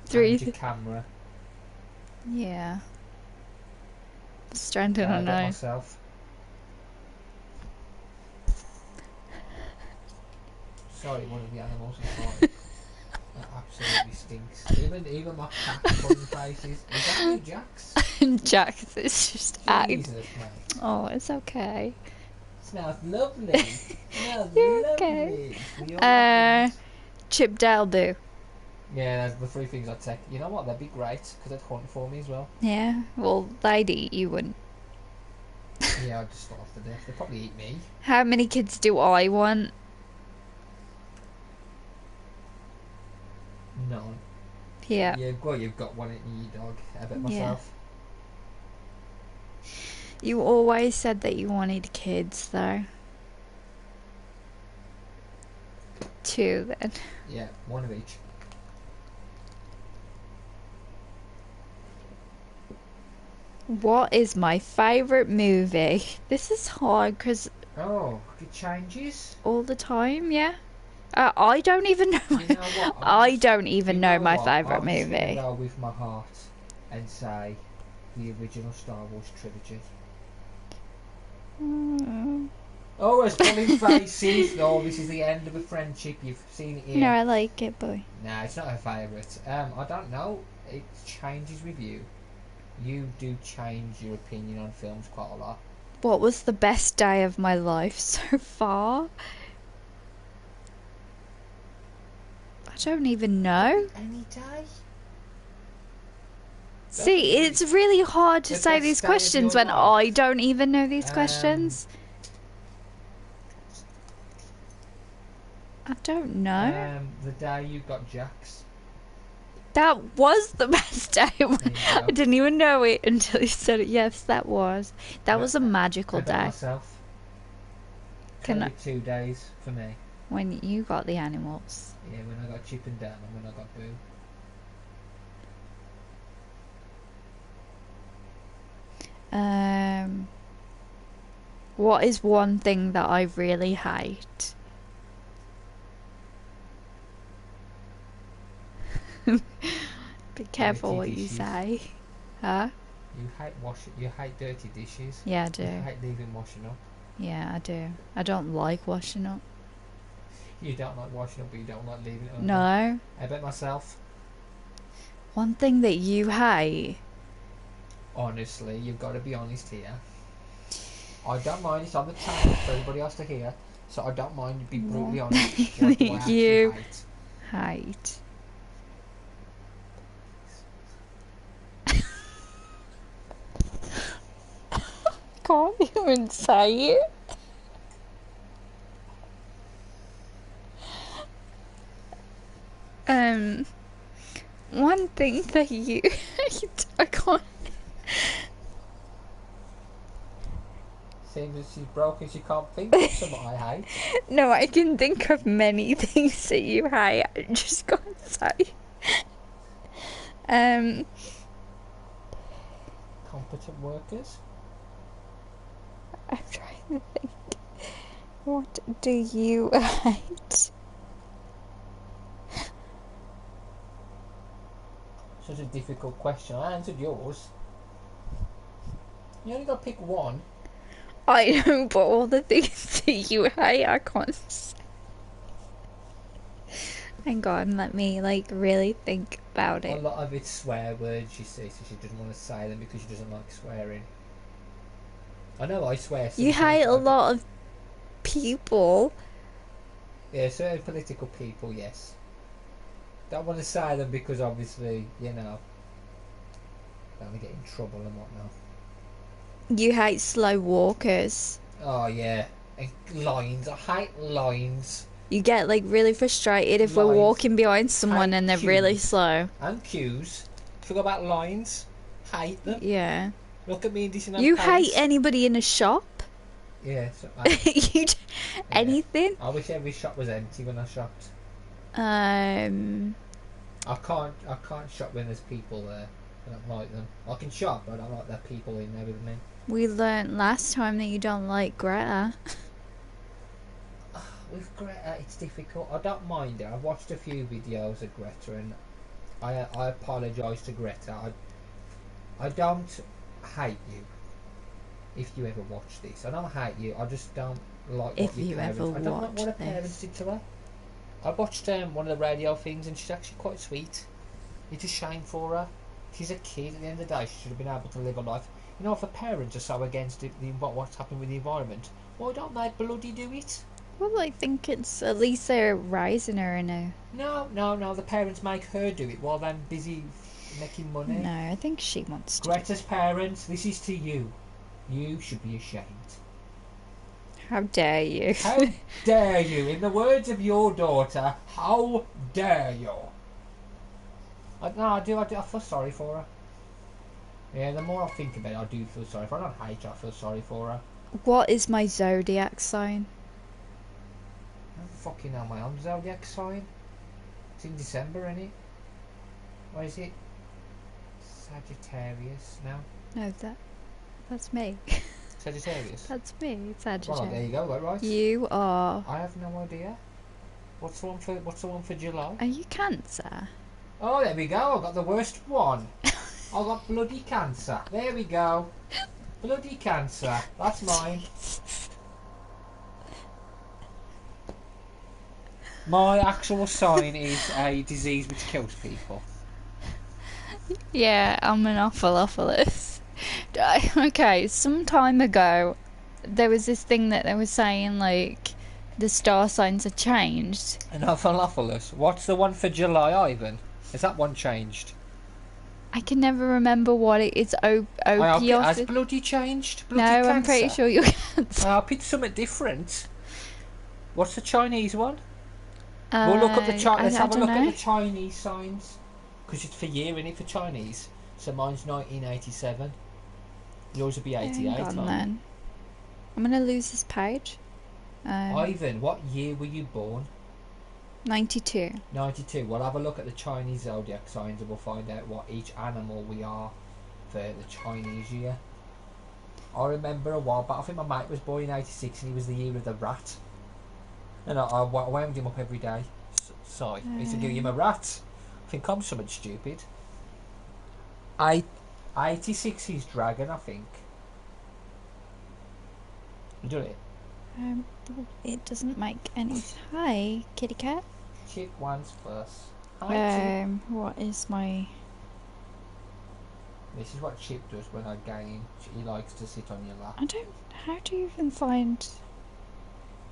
3 And your camera. Yeah. Stranded I on got an myself. Sorry, one of the animals is fine. That absolutely stinks. Even my cat pulling faces. Is that you, Jax? Jack, it's just act. Jesus, mate. Oh, it's okay. Smells lovely. Smells You're lovely. okay. We all love things. Chip Dale do. Yeah, that's the 3 things I'd take. You know what? That'd be great because they'd hunt for me as well. Yeah, well, they'd eat you wouldn't. Yeah, I'd just starve to death. They'd probably eat me. How many kids do I want? None. Yeah. You've got one in your dog. I bet myself. You always said that you wanted kids, though. 2 then. Yeah, one of each. What is my favourite movie? This is hard because Oh, it changes. all the time, yeah. I don't even know. You know what? I don't even know my favourite I'm just movie. gonna go with my heart and say the original Star Wars trilogy. Oh, it's pulling faces. Oh, this is the end of a friendship. You've seen it here. No, I like it, boy. Nah, it's not her favourite. I don't know. It changes with you. You do change your opinion on films quite a lot. What was the best day of my life so far? don't even know. Any day. See, it's really hard to The say best these day of questions your when life. I don't even know these questions. I don't know. The day you got Jax. That was the best day. There you I go. didn't even know it until you said it. Yes, that was. That was a magical I bet day. myself. Can Can I- be 2 days for me. When you got the animals. Yeah, when I got Chip and Dan and when I got Boo. What is one thing that I really hate? Be careful Dirty what you dishes. say. Huh? You hate dirty dishes. Yeah, I do. You hate leaving washing up. Yeah, I do. I don't like washing up. You don't like washing up, but you don't like leaving it. No. I bet myself. One thing that you hate. Honestly, you've got to be honest here. I don't mind, it's on the channel for everybody else to hear, so I don't mind you be brutally honest. What do I actually You hate? hate. Can't even say it. One thing that you hate. I can't. Seems as she's broken, she can't think of something I hate. No, I can think of many things that you hate. I just can't say. Competent workers. I'm trying to think. What do you hate? Such a difficult question. I answered yours. You only got to pick one. I know, but all the things that you hate, I can't say. Hang on, let me really think about A it. lot of it's swear words, you see, so she doesn't want to say them because she doesn't like swearing. I know I swear sometimes. You hate a lot of people. Yeah, certain political people, yes. Don't want to say them because obviously, you know, they're going to get in trouble and whatnot. You hate slow walkers. Oh yeah, and lines. I hate lines. You get really frustrated if we're Lines. walking behind someone Hate and they're really queues. slow. And queues. Forgot about lines. Hate them. Yeah. Look at me in Disneyland You Paris. hate anybody in a shop? Yeah, so You anything? I wish every shop was empty when I shopped. I Um, can't shop when there's people there. I don't like them. I can shop, but I don't like that people in there with me. we learnt last time that you don't like Greta. With Greta, it's difficult. I don't mind her. I've watched a few videos of Greta, and I apologise to Greta. I don't hate you. If you ever watch this, I don't hate you. I just don't like If what your you parents. ever I don't like what her watch parents this. did to her. I watched one of the radio things, and she's actually quite sweet. It's a shame for her. She's a kid. At the end of the day, she should have been able to live a life. You know, if her parents are so against what's happening with the environment, why don't they bloody do it? Well, I think it's at least they're raising her in a. No. The parents make her do it while they're busy making money. No, I think she wants to. Greta's parents, this is to you. You should be ashamed. How dare you? How dare you? In the words of your daughter, how dare you? I feel sorry for her. Yeah, the more I think about it, I do feel sorry for her. I don't hate her, I feel sorry for her. What is my zodiac sign? I don't fucking know my own zodiac sign. It's in December, isn't it? What is it? Sagittarius now? No, that's me. Sagittarius? That's me, Well, there Sagittarius. you go, right? You are. I have no idea. What's the one for July? Are you Cancer? Oh, there we go. I got the worst one. I got bloody Cancer. There we go. Bloody Cancer. That's mine. My actual sign is a disease which kills people. Yeah, I'm an Anopheles. Okay, some time ago, there was this thing that they were saying the star signs are changed. Anophelophilus. What's the one for July, Ivan? Has that one changed? I can never remember what it is. I hope it has Opioid. bloody changed. Bloody No, cancer. I'm pretty sure you can't. I hope it's something different. What's the Chinese one? We'll look up the let's have a look at the Chinese signs. Because it's for year, isn't it, for Chinese? So mine's 1987. Yours will be 88. Hang on, then. I'm going to lose this page. Ivan, what year were you born? 92. 92. We'll have a look at the Chinese zodiac signs and we'll find out what each animal we are for the Chinese year. I remember a while back, I think my mate was born in 86 and he was the year of the rat. And I wound him up every day. So, I used to give him a rat. I think I'm something stupid. 86 is dragon, I think. You do it? It doesn't make any... Hi, kitty cat. Chip ones first. Hi, Chip. What is my... This is what Chip does when I game. He likes to sit on your lap. I don't... How do you even find...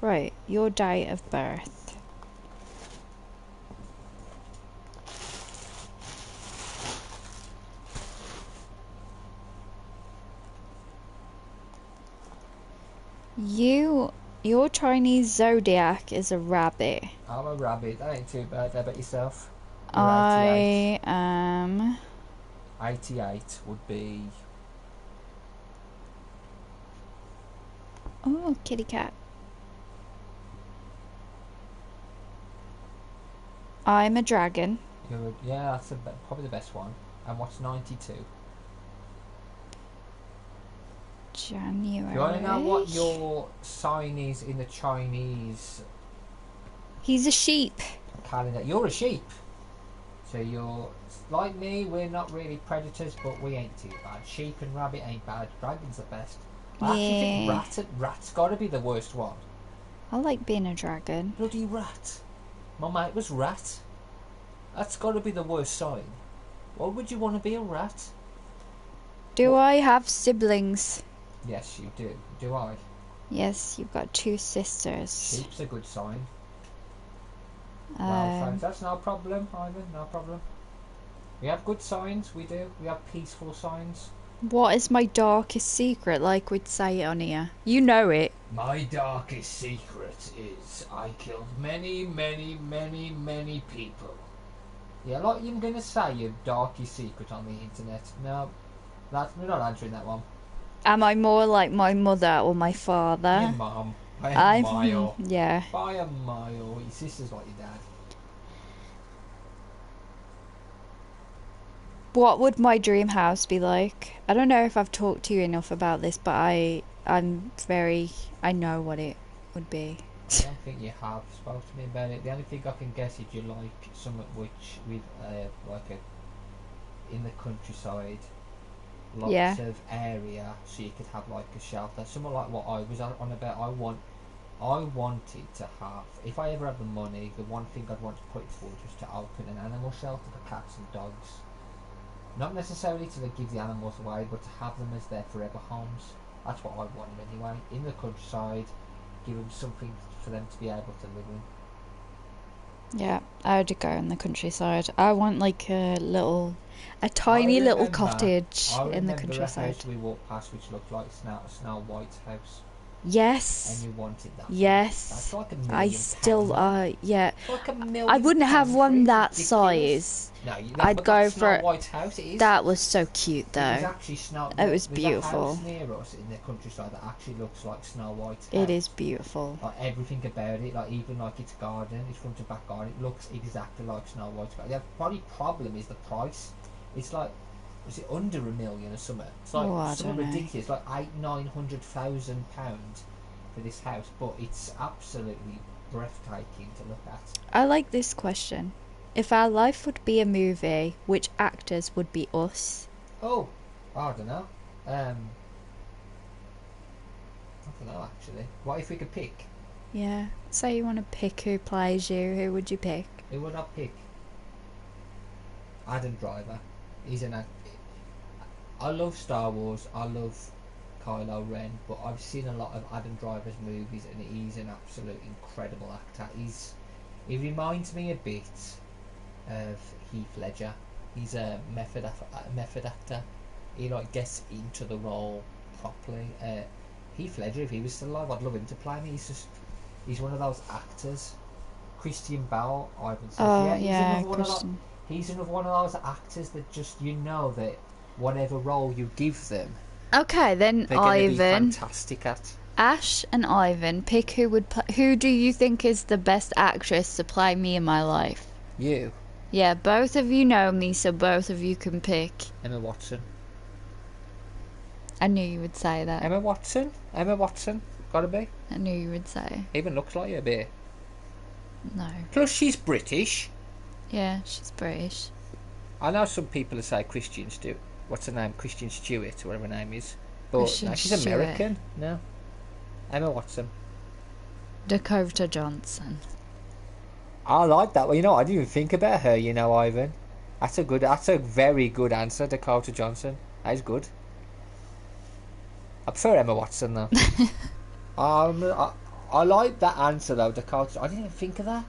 Right, your date of birth. Your Chinese zodiac is a rabbit. I'm a rabbit. That ain't too bad. How about yourself? I am... 88 would be... Oh, kitty cat. I'm a dragon. Yeah, that's probably the best one. And what's 92? January. Do you want to know what your sign is in the Chinese He's a sheep. calendar? You're a sheep. So you're like me, we're not really predators, but we ain't too bad. Sheep and rabbit ain't bad. Dragon's the best. I actually think rat's got to be the worst one. I like being a dragon. Bloody rat. My mate was rat. That's got to be the worst sign. Why would you want to be a rat? Do I have siblings? Yes, you do. Do I? Yes, you've got 2 sisters. Sheep's a good sign. Well, friends, that's no problem, Ivan. No problem. We have good signs. We do. We have peaceful signs. What is my darkest secret, like we'd say it on here? You know it. My darkest secret is I killed many, many, many, many people. Yeah, like you're going to say your darkest secret on the internet. No, we're not answering that one. Am I more like my mother or my father? Your mum. By a mile. Yeah. By a mile. Your sister's like your dad. What would my dream house be like? I don't know if I've talked to you enough about this, but I know what it would be. I don't think you have spoken to me about it. The only thing I can guess is you like something which with like a in the countryside, lots of area, so you could have like a shelter. Something like what I was on about. I wanted to have, if I ever had the money, the one thing I'd want to put forward was to open an animal shelter for cats and dogs. Not necessarily to give the animals away, but to have them as their forever homes. That's what I wanted anyway. In the countryside, give them something for them to be able to live in. Yeah, I would go in the countryside. I want like a tiny little cottage in the countryside. I remember a house we walked past which looked like Snow White's house. Yes. And you wanted that. Yes. That's like £1 million. I still, yeah. Like £1 million. I wouldn't have one that size. No, I'd go for Snow White's house. It is. That was so cute though. It was actually Snow. It was beautiful. There's a house near us in the countryside that actually looks like Snow White's house. It is beautiful. Like everything about it, like even like its garden, its front and back garden, it looks exactly like Snow White's garden. The only problem is the price. It's like, was it under £1 million or something? It's like something ridiculous, like £900,000 for this house, but it's absolutely breathtaking to look at. I like this question. If our life would be a movie, which actors would be us? Oh, I don't know. I don't know actually. What if we could pick? Yeah. Say you want to pick who plays you, who would you pick? Who would I pick? Adam Driver. He's an actor. I love Star Wars. I love Kylo Ren, but I've seen a lot of Adam Driver's movies, and he's an absolute incredible actor. He reminds me a bit of Heath Ledger. He's a method actor. He like gets into the role properly. Heath Ledger, if he was still alive, I'd love him to play me. He's one of those actors. Christian Bale, I would say. Oh, He's another one of those actors that just, you know, that whatever role you give them, Okay, then they're going to be Ivan. fantastic at. Ash and Ivan, pick who do you think is the best actress to play me in my life? You. Yeah, both of you know me, so both of you can pick. Emma Watson. I knew you would say that. Emma Watson. Gotta be. I knew you would say. Even looks like you a bit. No. Plus, she's British. Yeah, she's British. I know some people who say Christian Stewart. What's her name? Christian Stewart, or whatever her name is. But Christian no, she's Stewart. American. No. Emma Watson. Dakota Johnson. I like that. Well, you know, I didn't even think about her. You know, Ivan. That's a very good answer, Dakota Johnson. That is good. I prefer Emma Watson though. I like that answer though, Dakota. I didn't even think of that.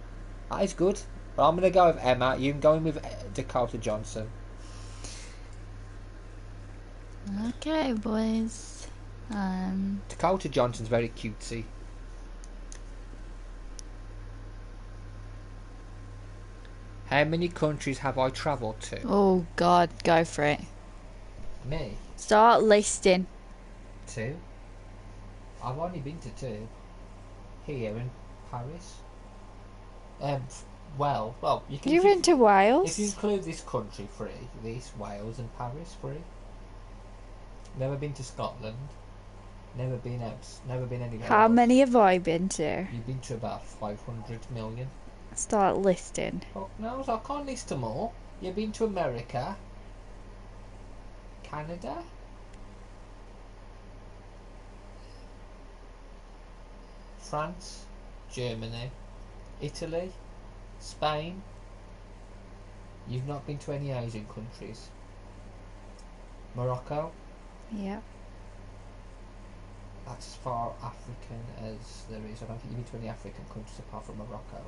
That is good. But I'm gonna go with Emma. You can go in with Dakota Johnson. Okay, boys. Dakota Johnson's very cutesy. How many countries have I travelled to? Oh God, go for it. Me? Start listing. 2. I've only been to 2. Here in Paris. Well, you can. You've been to Wales? If you include this country, 3. This Wales and Paris, 3. Never been to Scotland. Never been anywhere. How else. many have I been to? You've been to about 500 million. Start listing. Oh, no, I can't list them all. You've been to America, Canada, France, Germany, Italy, Spain. You've not been to any Asian countries. Morocco. Yeah. That's as far African as there is. I don't think you've been to any African countries apart from Morocco.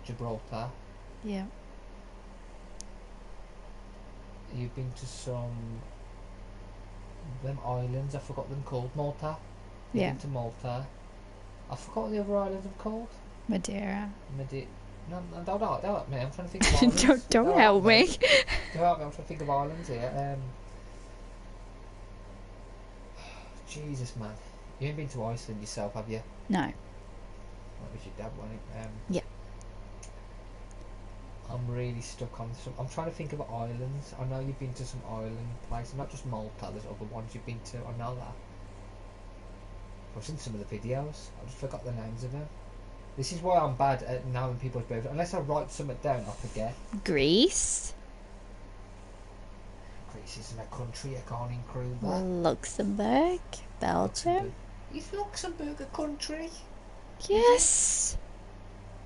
Gibraltar. Yeah. You've been to some them islands. I forgot them called. Malta. You've Yeah. been to Malta. I forgot what the other islands are called. Madeira. No, don't help me. I'm trying to think of islands. don't help me. Don't help me. I'm trying to think of islands here. Jesus, man. You ain't been to Iceland yourself, have you? No. That was your dad, wasn't it? Yeah. I'm really stuck on some. I'm trying to think of islands. I know you've been to some island places, not just Malta. There's other ones you've been to. I know that. I've seen some of the videos. I just forgot the names of them. This is why I'm bad at knowing people's birthdays. Unless I write something down, I forget. Greece. Greece isn't a country. I can't include that. Luxembourg. Belgium. Is Luxembourg a country? Yes.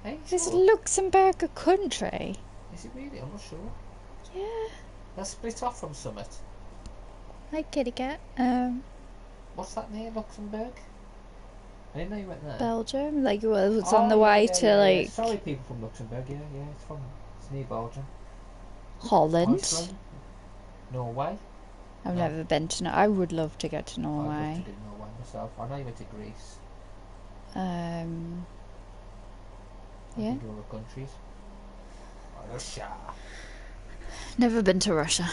Hey, Is sure. Luxembourg a country? Is it really? I'm not sure. Yeah. That's split off from Summit. Hi, kitty cat. What's that near Luxembourg? I didn't know you went there. Belgium. Like, well, it's on the way to like Sorry, people from Luxembourg. Yeah, it's near Belgium. Holland. Iceland, Norway. I've No. never been to. I would love to go to I'd love Norway. to do Norway myself. I know you went to Greece. I've Yeah. been to other countries. Russia. Never been to Russia.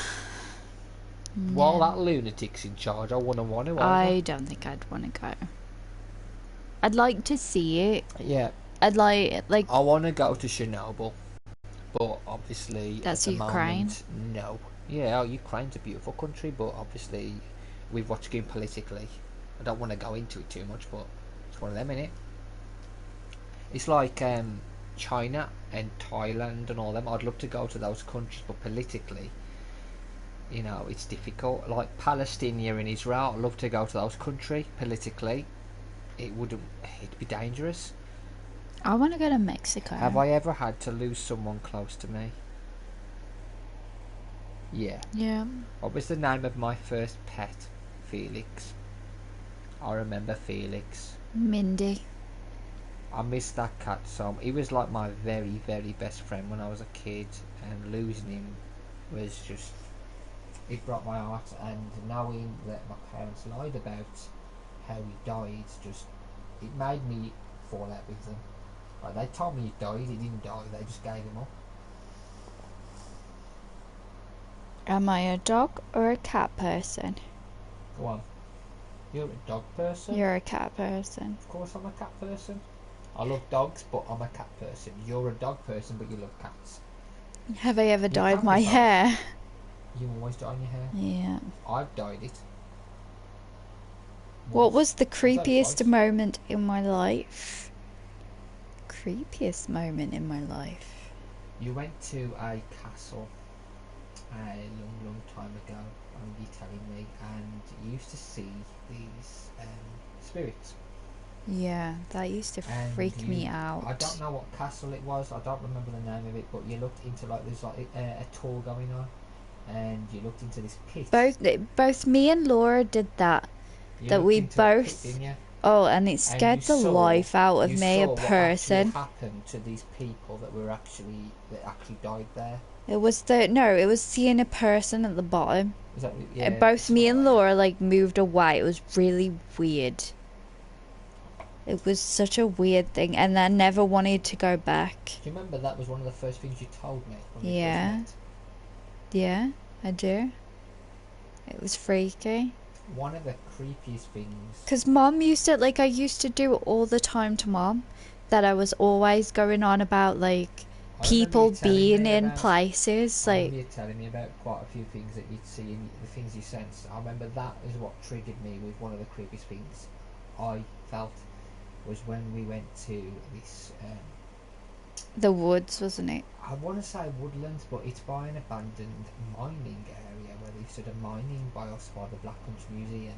While that lunatic's in charge, I wouldn't want to. I don't think I'd want to go. I'd like to see it. Yeah. I'd like. I want to go to Chernobyl, but obviously That's at the Ukraine. moment, no. Yeah, Ukraine's a beautiful country, but obviously with what's going politically, I don't want to go into it too much. But it's one of them, innit? It's like China and Thailand and all them. I'd love to go to those countries, but politically, you know, it's difficult. Like Palestine and Israel, I'd love to go to those countries. Politically, it'd be dangerous. I want to go to Mexico. Have I ever had to lose someone close to me? Yeah. Yeah. What was the name of my first pet? Felix. I remember Felix. Mindy. I miss that cat so he was like my very, very best friend when I was a kid, and losing him was just, it broke my heart. And knowing that my parents lied about how he died, just, it made me fall out with them. Like, they told me he died, he didn't die, they just gave him up. Am I a dog or a cat person? Go on. You're a dog person? You're a cat person. Of course I'm a cat person. I love dogs, but I'm a cat person. You're a dog person, but you love cats. Have I ever dyed can my be both. hair? You always dye your hair? Yeah. I've dyed it. What was the that creepiest twice? moment in my life? Creepiest moment in my life? You went to a castle a long, long time ago, you're telling me, and you used to see these spirits. Yeah, that used to And freak me out. I don't know what castle it was, I don't remember the name of it, but you looked into, like, there's like a tour going on, and you looked into this pit. Both me and Laura did that. You that looked we into that pit, both. didn't you? Oh, and it scared the life out of me. A What person. actually happened to these people that actually died there? It was seeing a person at the bottom. Is that, And both me and Laura like moved away. It was really weird. It was such a weird thing, and I never wanted to go back. Do you remember that was one of the first things you told me when we Yeah. first met? Yeah, I do. It was freaky. One of the creepiest things. Because Mom used to, like, I used to do it all the time to Mom, that I was always going on about, like, people being in places, I like. remember you telling me about quite a few things that you'd see and the things you sensed. I remember that is what triggered me with one of the creepiest things I felt was when we went to this. The woods, wasn't it? I want to say woodlands, but it's by an abandoned mining area where they started mining by us by the Black Punch Museum.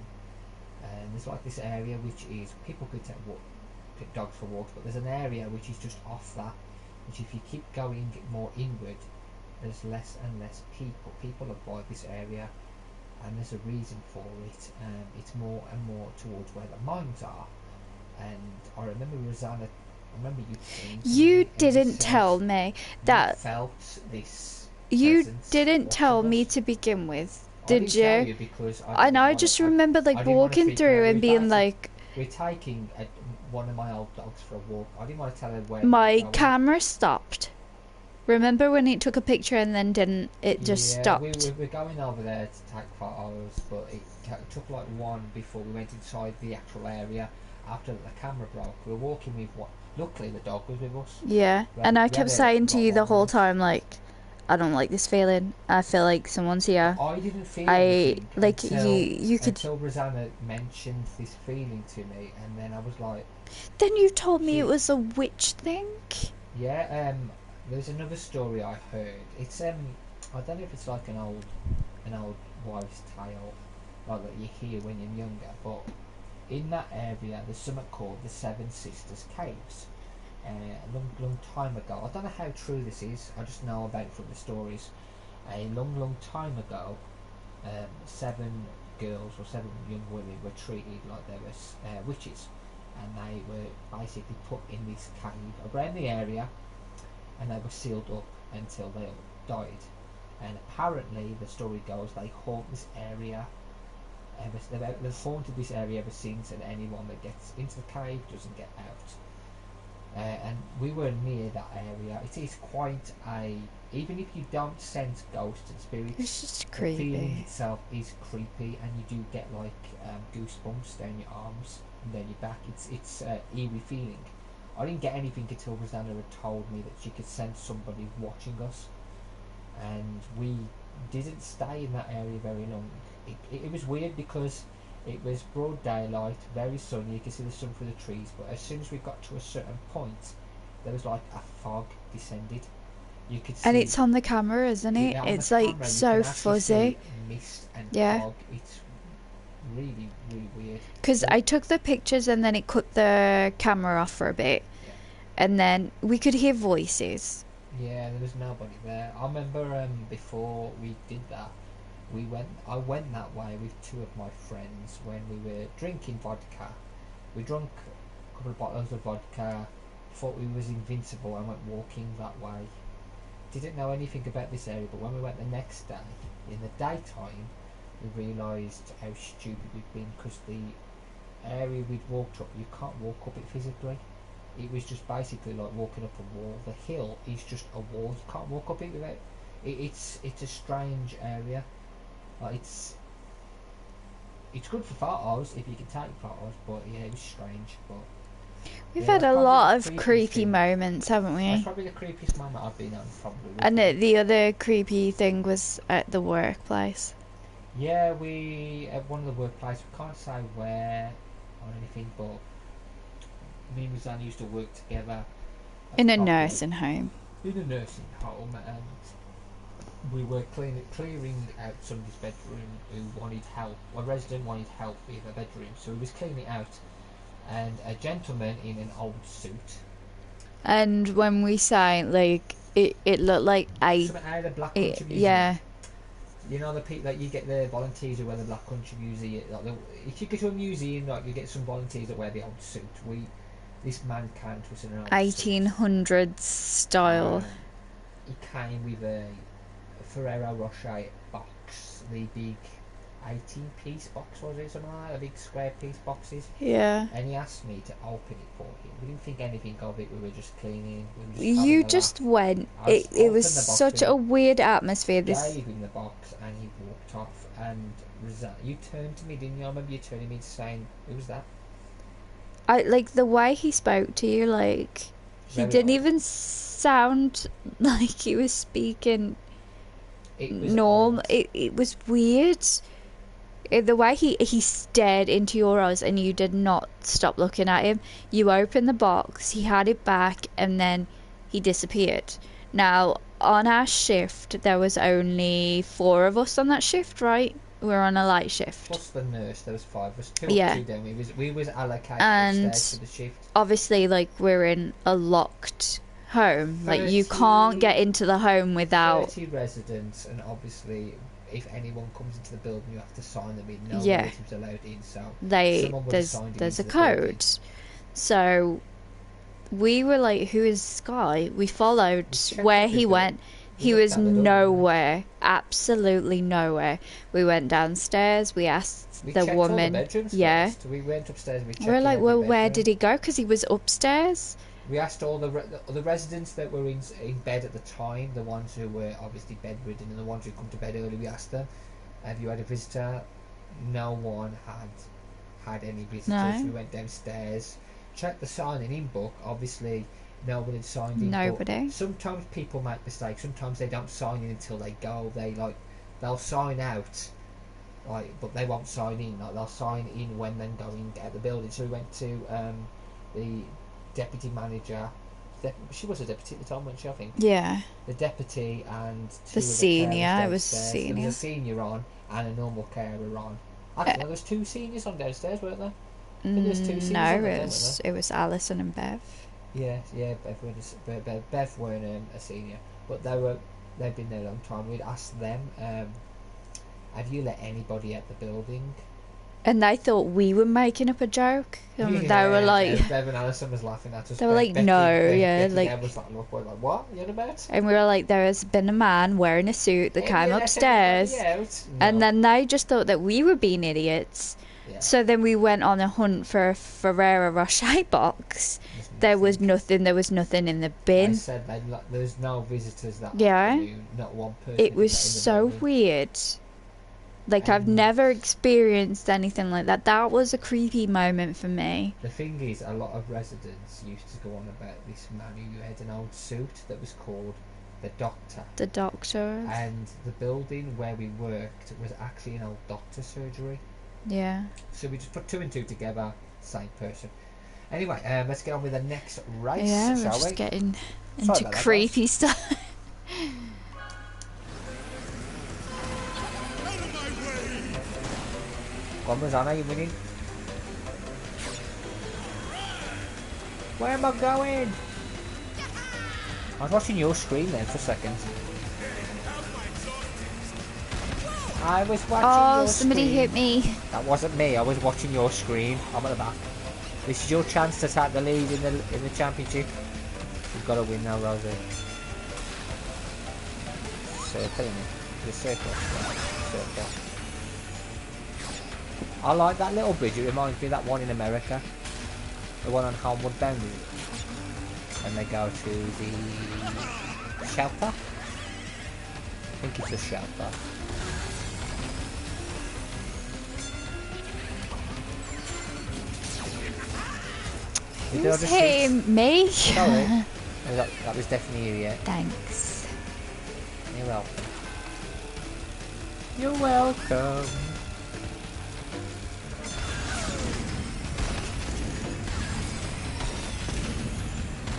And there's like this area which is, people could take dogs for walks, but there's an area which is just off that, which if you keep going more inward, there's less and less people. People avoid this area, and there's a reason for it. It's more and more towards where the mines are. And I remember Rosanna. I remember you. You didn't tell me that. Felt this. You didn't tell me to begin with, did I didn't tell you? you because I just remember like walking through and being like. We're taking one of my old dogs for a walk. I didn't want to tell her where. My camera stopped. Remember when it took a picture and then didn't? It just stopped. We're going over there to take photos, but it took like one before we went inside the actual area. After the camera broke, we were walking with what? Luckily, the dog was with us. Yeah, and I kept saying to you the whole time, like, I don't like this feeling. I feel like someone's here. I didn't feel anything like you could. Until Rosanna mentioned this feeling to me, and then I was like. Then you told me it was a witch thing. Yeah. There's another story I heard. It's I don't know if it's like an old wives' tale, like that you hear when you're younger, but in that area there's something called the Seven Sisters Caves. A long time ago, I don't know how true this is, I just know about it from the stories. A long time ago, 7 girls or 7 young women were treated like they were witches, and they were basically put in this cave around the area, and they were sealed up until they all died. And apparently the story goes they haunt this area. They've haunted this area ever since, and anyone that gets into the cave doesn't get out. And we were near that area. It is quite a, even if you don't sense ghosts and spirits, It's just the creepy. feeling itself is creepy, and you do get like goosebumps down your arms and down your back. It's eerie feeling. I didn't get anything until Rosanna had told me that she could sense somebody watching us, and we didn't stay in that area very long. It was weird because it was broad daylight, very sunny, you could see the sun through the trees, but as soon as we got to a certain point, there was like a fog descended. You could see, And it's on the camera, isn't it? on It's the like camera, you so can actually fuzzy. see mist and Yeah. fog. It's really weird. Because I took the pictures and then it cut the camera off for a bit. Yeah. And then we could hear voices. Yeah, there was nobody there. I remember before we did that, I went that way with two of my friends when we were drinking vodka. We drank a couple of bottles of vodka, thought we was invincible, and went walking that way. Didn't know anything about this area, but when we went the next day, in the daytime, we realised how stupid we'd been, because the area we'd walked up, you can't walk up it physically. It was just basically like walking up a wall. The hill is just a wall. You can't walk up it without. It's a strange area. Like it's good for photos if you can take photos, but yeah, it was strange. But we've yeah, had a lot of creepy moments, haven't we? That's probably the creepiest moment I've been on, probably. And the other creepy thing was at the workplace. Yeah, we at one of the workplaces. We can't say where or anything, but me and Rosanna used to work together in a nursing home. In a nursing home, and we were clearing out somebody's bedroom who wanted help. A resident wanted help with a bedroom, so we was cleaning it out, and a gentleman in an old suit. And when we say like it looked like something out of the Black Country Museum. Yeah. You know the people that you get the volunteers who wear the Black Country Museum. Like if you go to a museum, like you get some volunteers that wear the old suit. This man came to us in an old 1800s style. He came with a Ferrero Rocher box, the big 18-piece box, was it, something like that, the big square piece boxes. Yeah. And he asked me to open it for him. We didn't think anything of it. We were just cleaning. You just went. It was such a weird atmosphere. Gave him the box and he walked off. And you turned to me, didn't you? I remember you turning to me saying, "Who was that?" I like the way he spoke to you. Like he didn't even sound like he was speaking normal. It was weird. The way he stared into your eyes and you did not stop looking at him. You opened the box, he had it back, and then he disappeared. Now on our shift there was only 4 of us on that shift, right? We were on a light shift. Plus the nurse, there was 5 of us. 2 yeah. 2 then we was allocated and upstairs to the shift. Obviously, like, we're in a locked home. Like, you can't get into the home without 30 residents, and obviously if anyone comes into the building you have to sign them in. No relatives allowed in, so there's a code. So we were like, who is this guy? We followed where he went. He was nowhere, absolutely nowhere. We went downstairs. We asked the woman. Yeah. First. We went upstairs. And we're like, well, where did he go? Because he was upstairs. We asked all the residents that were in bed at the time, the ones who were obviously bedridden and the ones who come to bed early. We asked them, "Have you had a visitor?" No one had any visitors. No. We went downstairs, checked the signing-in book. Obviously, no one had signed in. Nobody. Sometimes people make mistakes. Sometimes they don't sign in until they go. They'll sign out, but they won't sign in. Like they'll sign in when they're going out the building. So we went to the deputy manager. She was a deputy at the time, wasn't she? I think. Yeah. The deputy and the senior. It was senior. There was a senior on and a normal carer on. Actually, there was 2 seniors on downstairs, weren't there? It was Alison and Bev. Yeah, Bev weren't a senior, but they'd been there a long time. We'd asked them, "Have you let anybody out the building?" And they thought we were making up a joke. And they were like, Bev and Alison was laughing at us. They were like, no, yeah, Becky like. was like, look, we're like, what? You about? And we were like, there has been a man wearing a suit that came upstairs, and then they just thought that we were being idiots. Yeah. So then we went on a hunt for a Ferrero Rocher box. There was nothing. There was nothing in the bin. I said there was no visitors that afternoon. Not one person. It was so weird. Like, I've never experienced anything like that. That was a creepy moment for me. The thing is, a lot of residents used to go on about this man who had an old suit that was called the Doctor. The Doctor. And the building where we worked was actually an old doctor's surgery. Yeah. So we just put 2 and 2 together, same person. Anyway, let's get on with the next race, shall we? Yeah, we're just getting into creepy stuff. Come on, Rosanna, you winning? Where am I going? I was watching your screen then for a second. I was watching your somebody screen. hit me. That wasn't me. I was watching your screen. I'm at the back. This is your chance to take the lead in the championship. You've got to win now, Rosie. Circle in it. The circle. Circle. I like that little bridge. It reminds me of that one in America. The one on Homeward Bound. And they go to the shelter. I think it's a shelter. Who's hitting me? Sorry. That was definitely you, yeah. Thanks. You're welcome. You're welcome.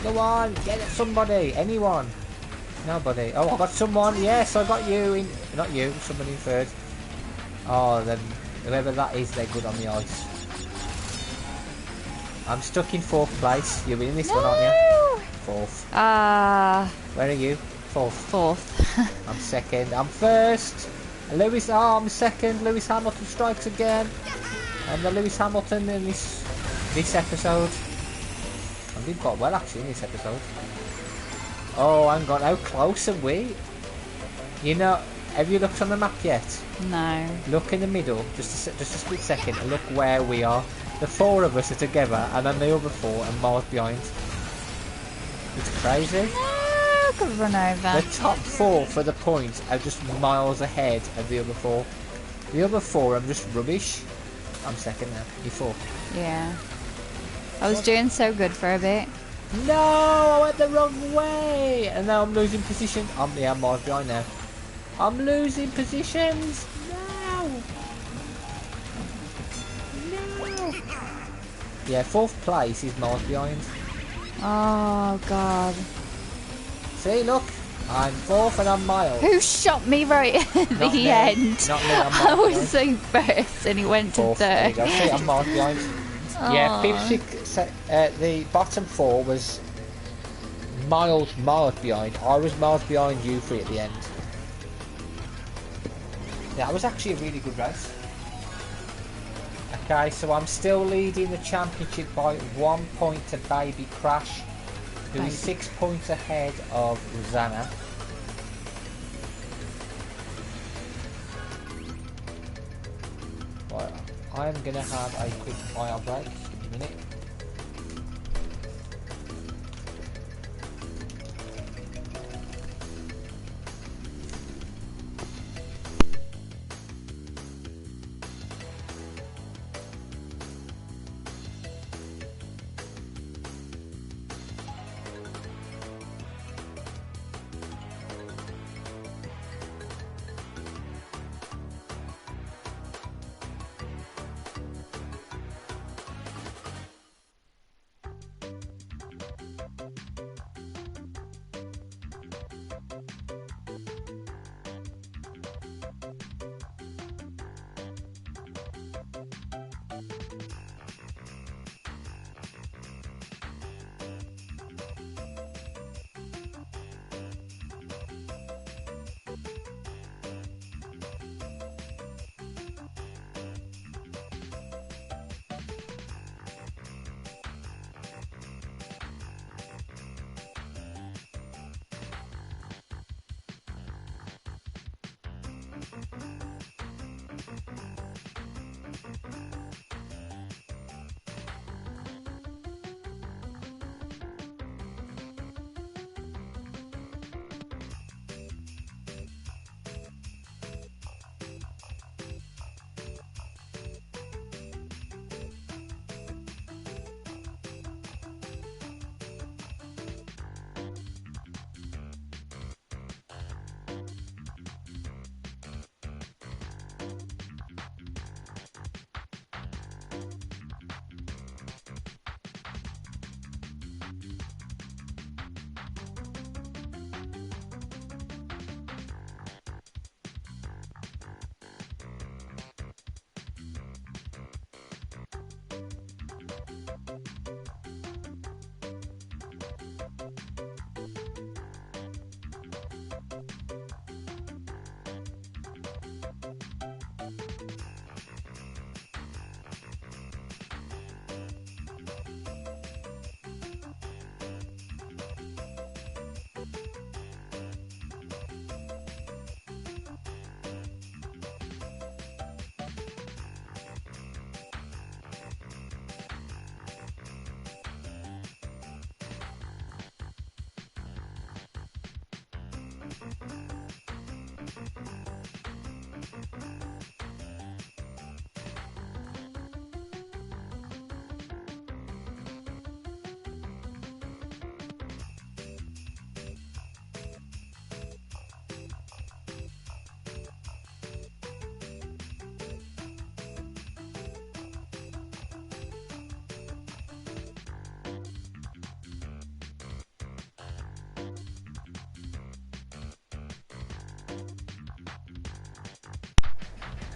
Go on, get it, somebody, anyone. Nobody. Oh, I got someone. Yes, I got you in. Not you, somebody in third. Oh, then whoever that is, they're good on the ice. I'm stuck in 4th place. You're in this one, aren't you? 4th. Where are you? 4th. 4th. I'm 2nd. I'm 1st. Lewis, I'm 2nd. Lewis Hamilton strikes again. And the Lewis Hamilton in this episode. I'm doing quite well actually in this episode. Oh, hang on. How close are we? You know, have you looked on the map yet? No. Look in the middle, just a split second, and look where we are. The 4 of us are together, and then the other 4 are miles behind. It's crazy. No, I could run over. The top 4 for the points are just miles ahead of the other 4. The other 4 are just rubbish. I'm 2nd now. You're 4th. Yeah. I was doing so good for a bit. No, I went the wrong way, and now I'm losing position. I'm miles behind now. I'm losing positions. No. Yeah, 4th place is miles behind. Oh god. See, look, I'm 4th and I'm miles. Who shot me right at Not the me. end? Not me, I'm I miles was in 1st and he went to 4th. There you 3rd. go. See, I'm miles behind. Yeah, 5th, 6th, the bottom 4 was miles behind. I was miles behind you 3 at the end. Yeah, that was actually a really good race. Okay, so I'm still leading the championship by 1 point to Baby Crash, who is 6 points ahead of Rosanna. Right, I'm gonna have a quick fire break in a minute.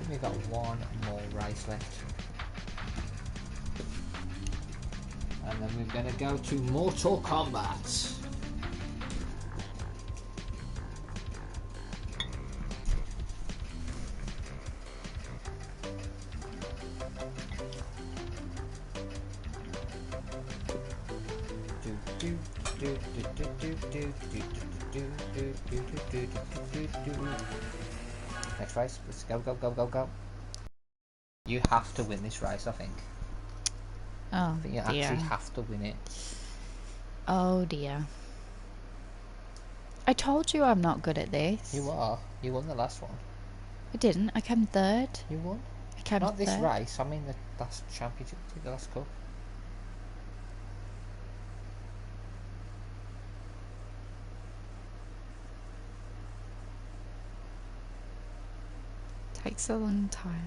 We've got one more race left. And then we're going to go to Mortal Kombat. Next race, let's go, go, go, go, go. You have to win this race, I think. Oh, I think you dear. actually have to win it. Oh dear. I told you I'm not good at this. You are. You won the last one. I didn't. I came third. You won. I came Not this third. race, I mean the last championship, the last cup. Takes a long time.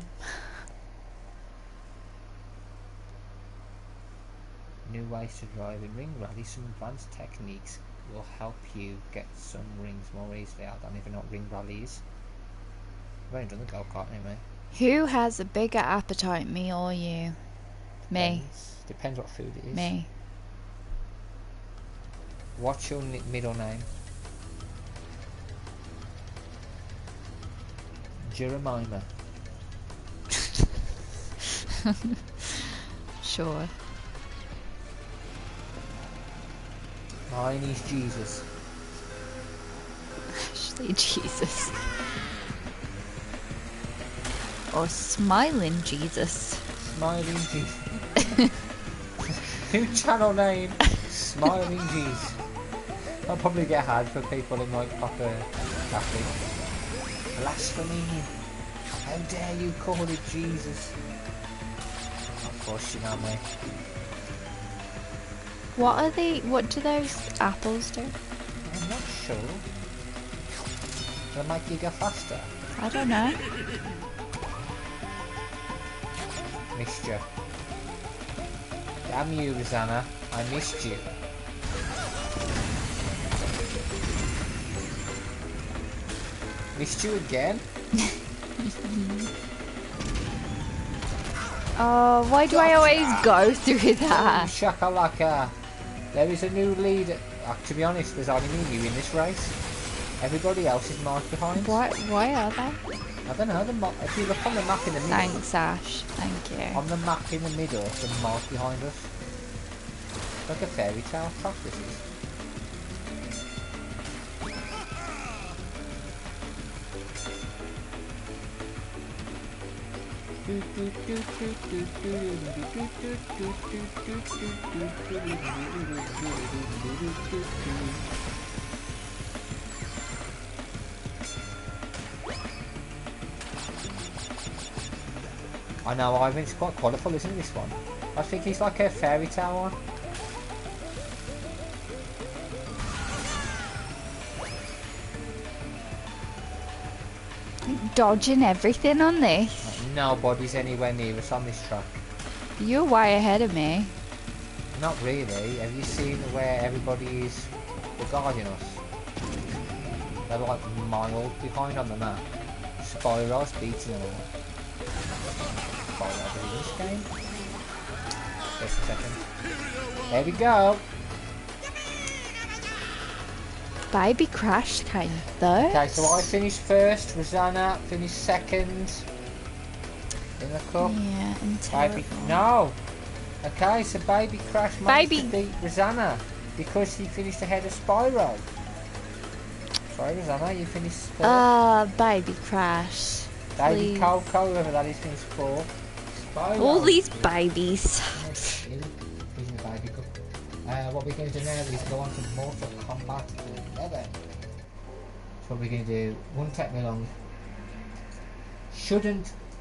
New ways to drive in ring rally. Some advanced techniques will help you get some rings more easily. I don't even know what ring rally is. I've only done the go-kart anyway. Who has a bigger appetite, me or you? Me. Depends what food it is. Me. What's your middle name? Jeremiah. Sure. Mine is Jesus. Actually, Jesus. Or Smiling Jesus. Smiling Jesus. New channel name. Smiling Jesus. I'll probably get had for people in like proper Catholic. Blasphemy. How dare you call it Jesus? Of course you know me. What do those apples do? I'm not sure. Will it make you go faster? I don't know. Missed you. Damn you, Rosanna. I missed you. Missed you again? Oh, why do I always go through that? Shakalaka. There is a new leader. To be honest, there's only me and you in this race. Everybody else is marked behind. Why are they? I don't know. If you look on the map in the middle. Thanks, Ash. Thank you. On the map in the middle, they're marked behind us. It's like a fairy tale track, this is. I know, Ivan, it's quite colourful, isn't it, this one? I think it's like a fairy tale one. Dodging everything on this. Nobody's anywhere near us on this track. You're way ahead of me. Not really. Have you seen where everybody is regarding us? They're like miles behind on the map. Spyro's beating them all. Spyro in this game? Just a second. There we go. Baby Crash came third. Okay, so I finished first. Rosanna finished second in the cup. Yeah, and Baby, terrible. no. Okay, so Baby Crash managed Baby- to beat Rosanna because he finished ahead of Spyro. Sorry, Rosanna, you finished third. Baby Crash. Baby please. Coco, whoever that is, finished fourth. Spyro. All these babies. He's in the baby cup. What we're going to do now is go on to Mortal Kombat 11. So Probably going to do, won't take me long. Shouldn't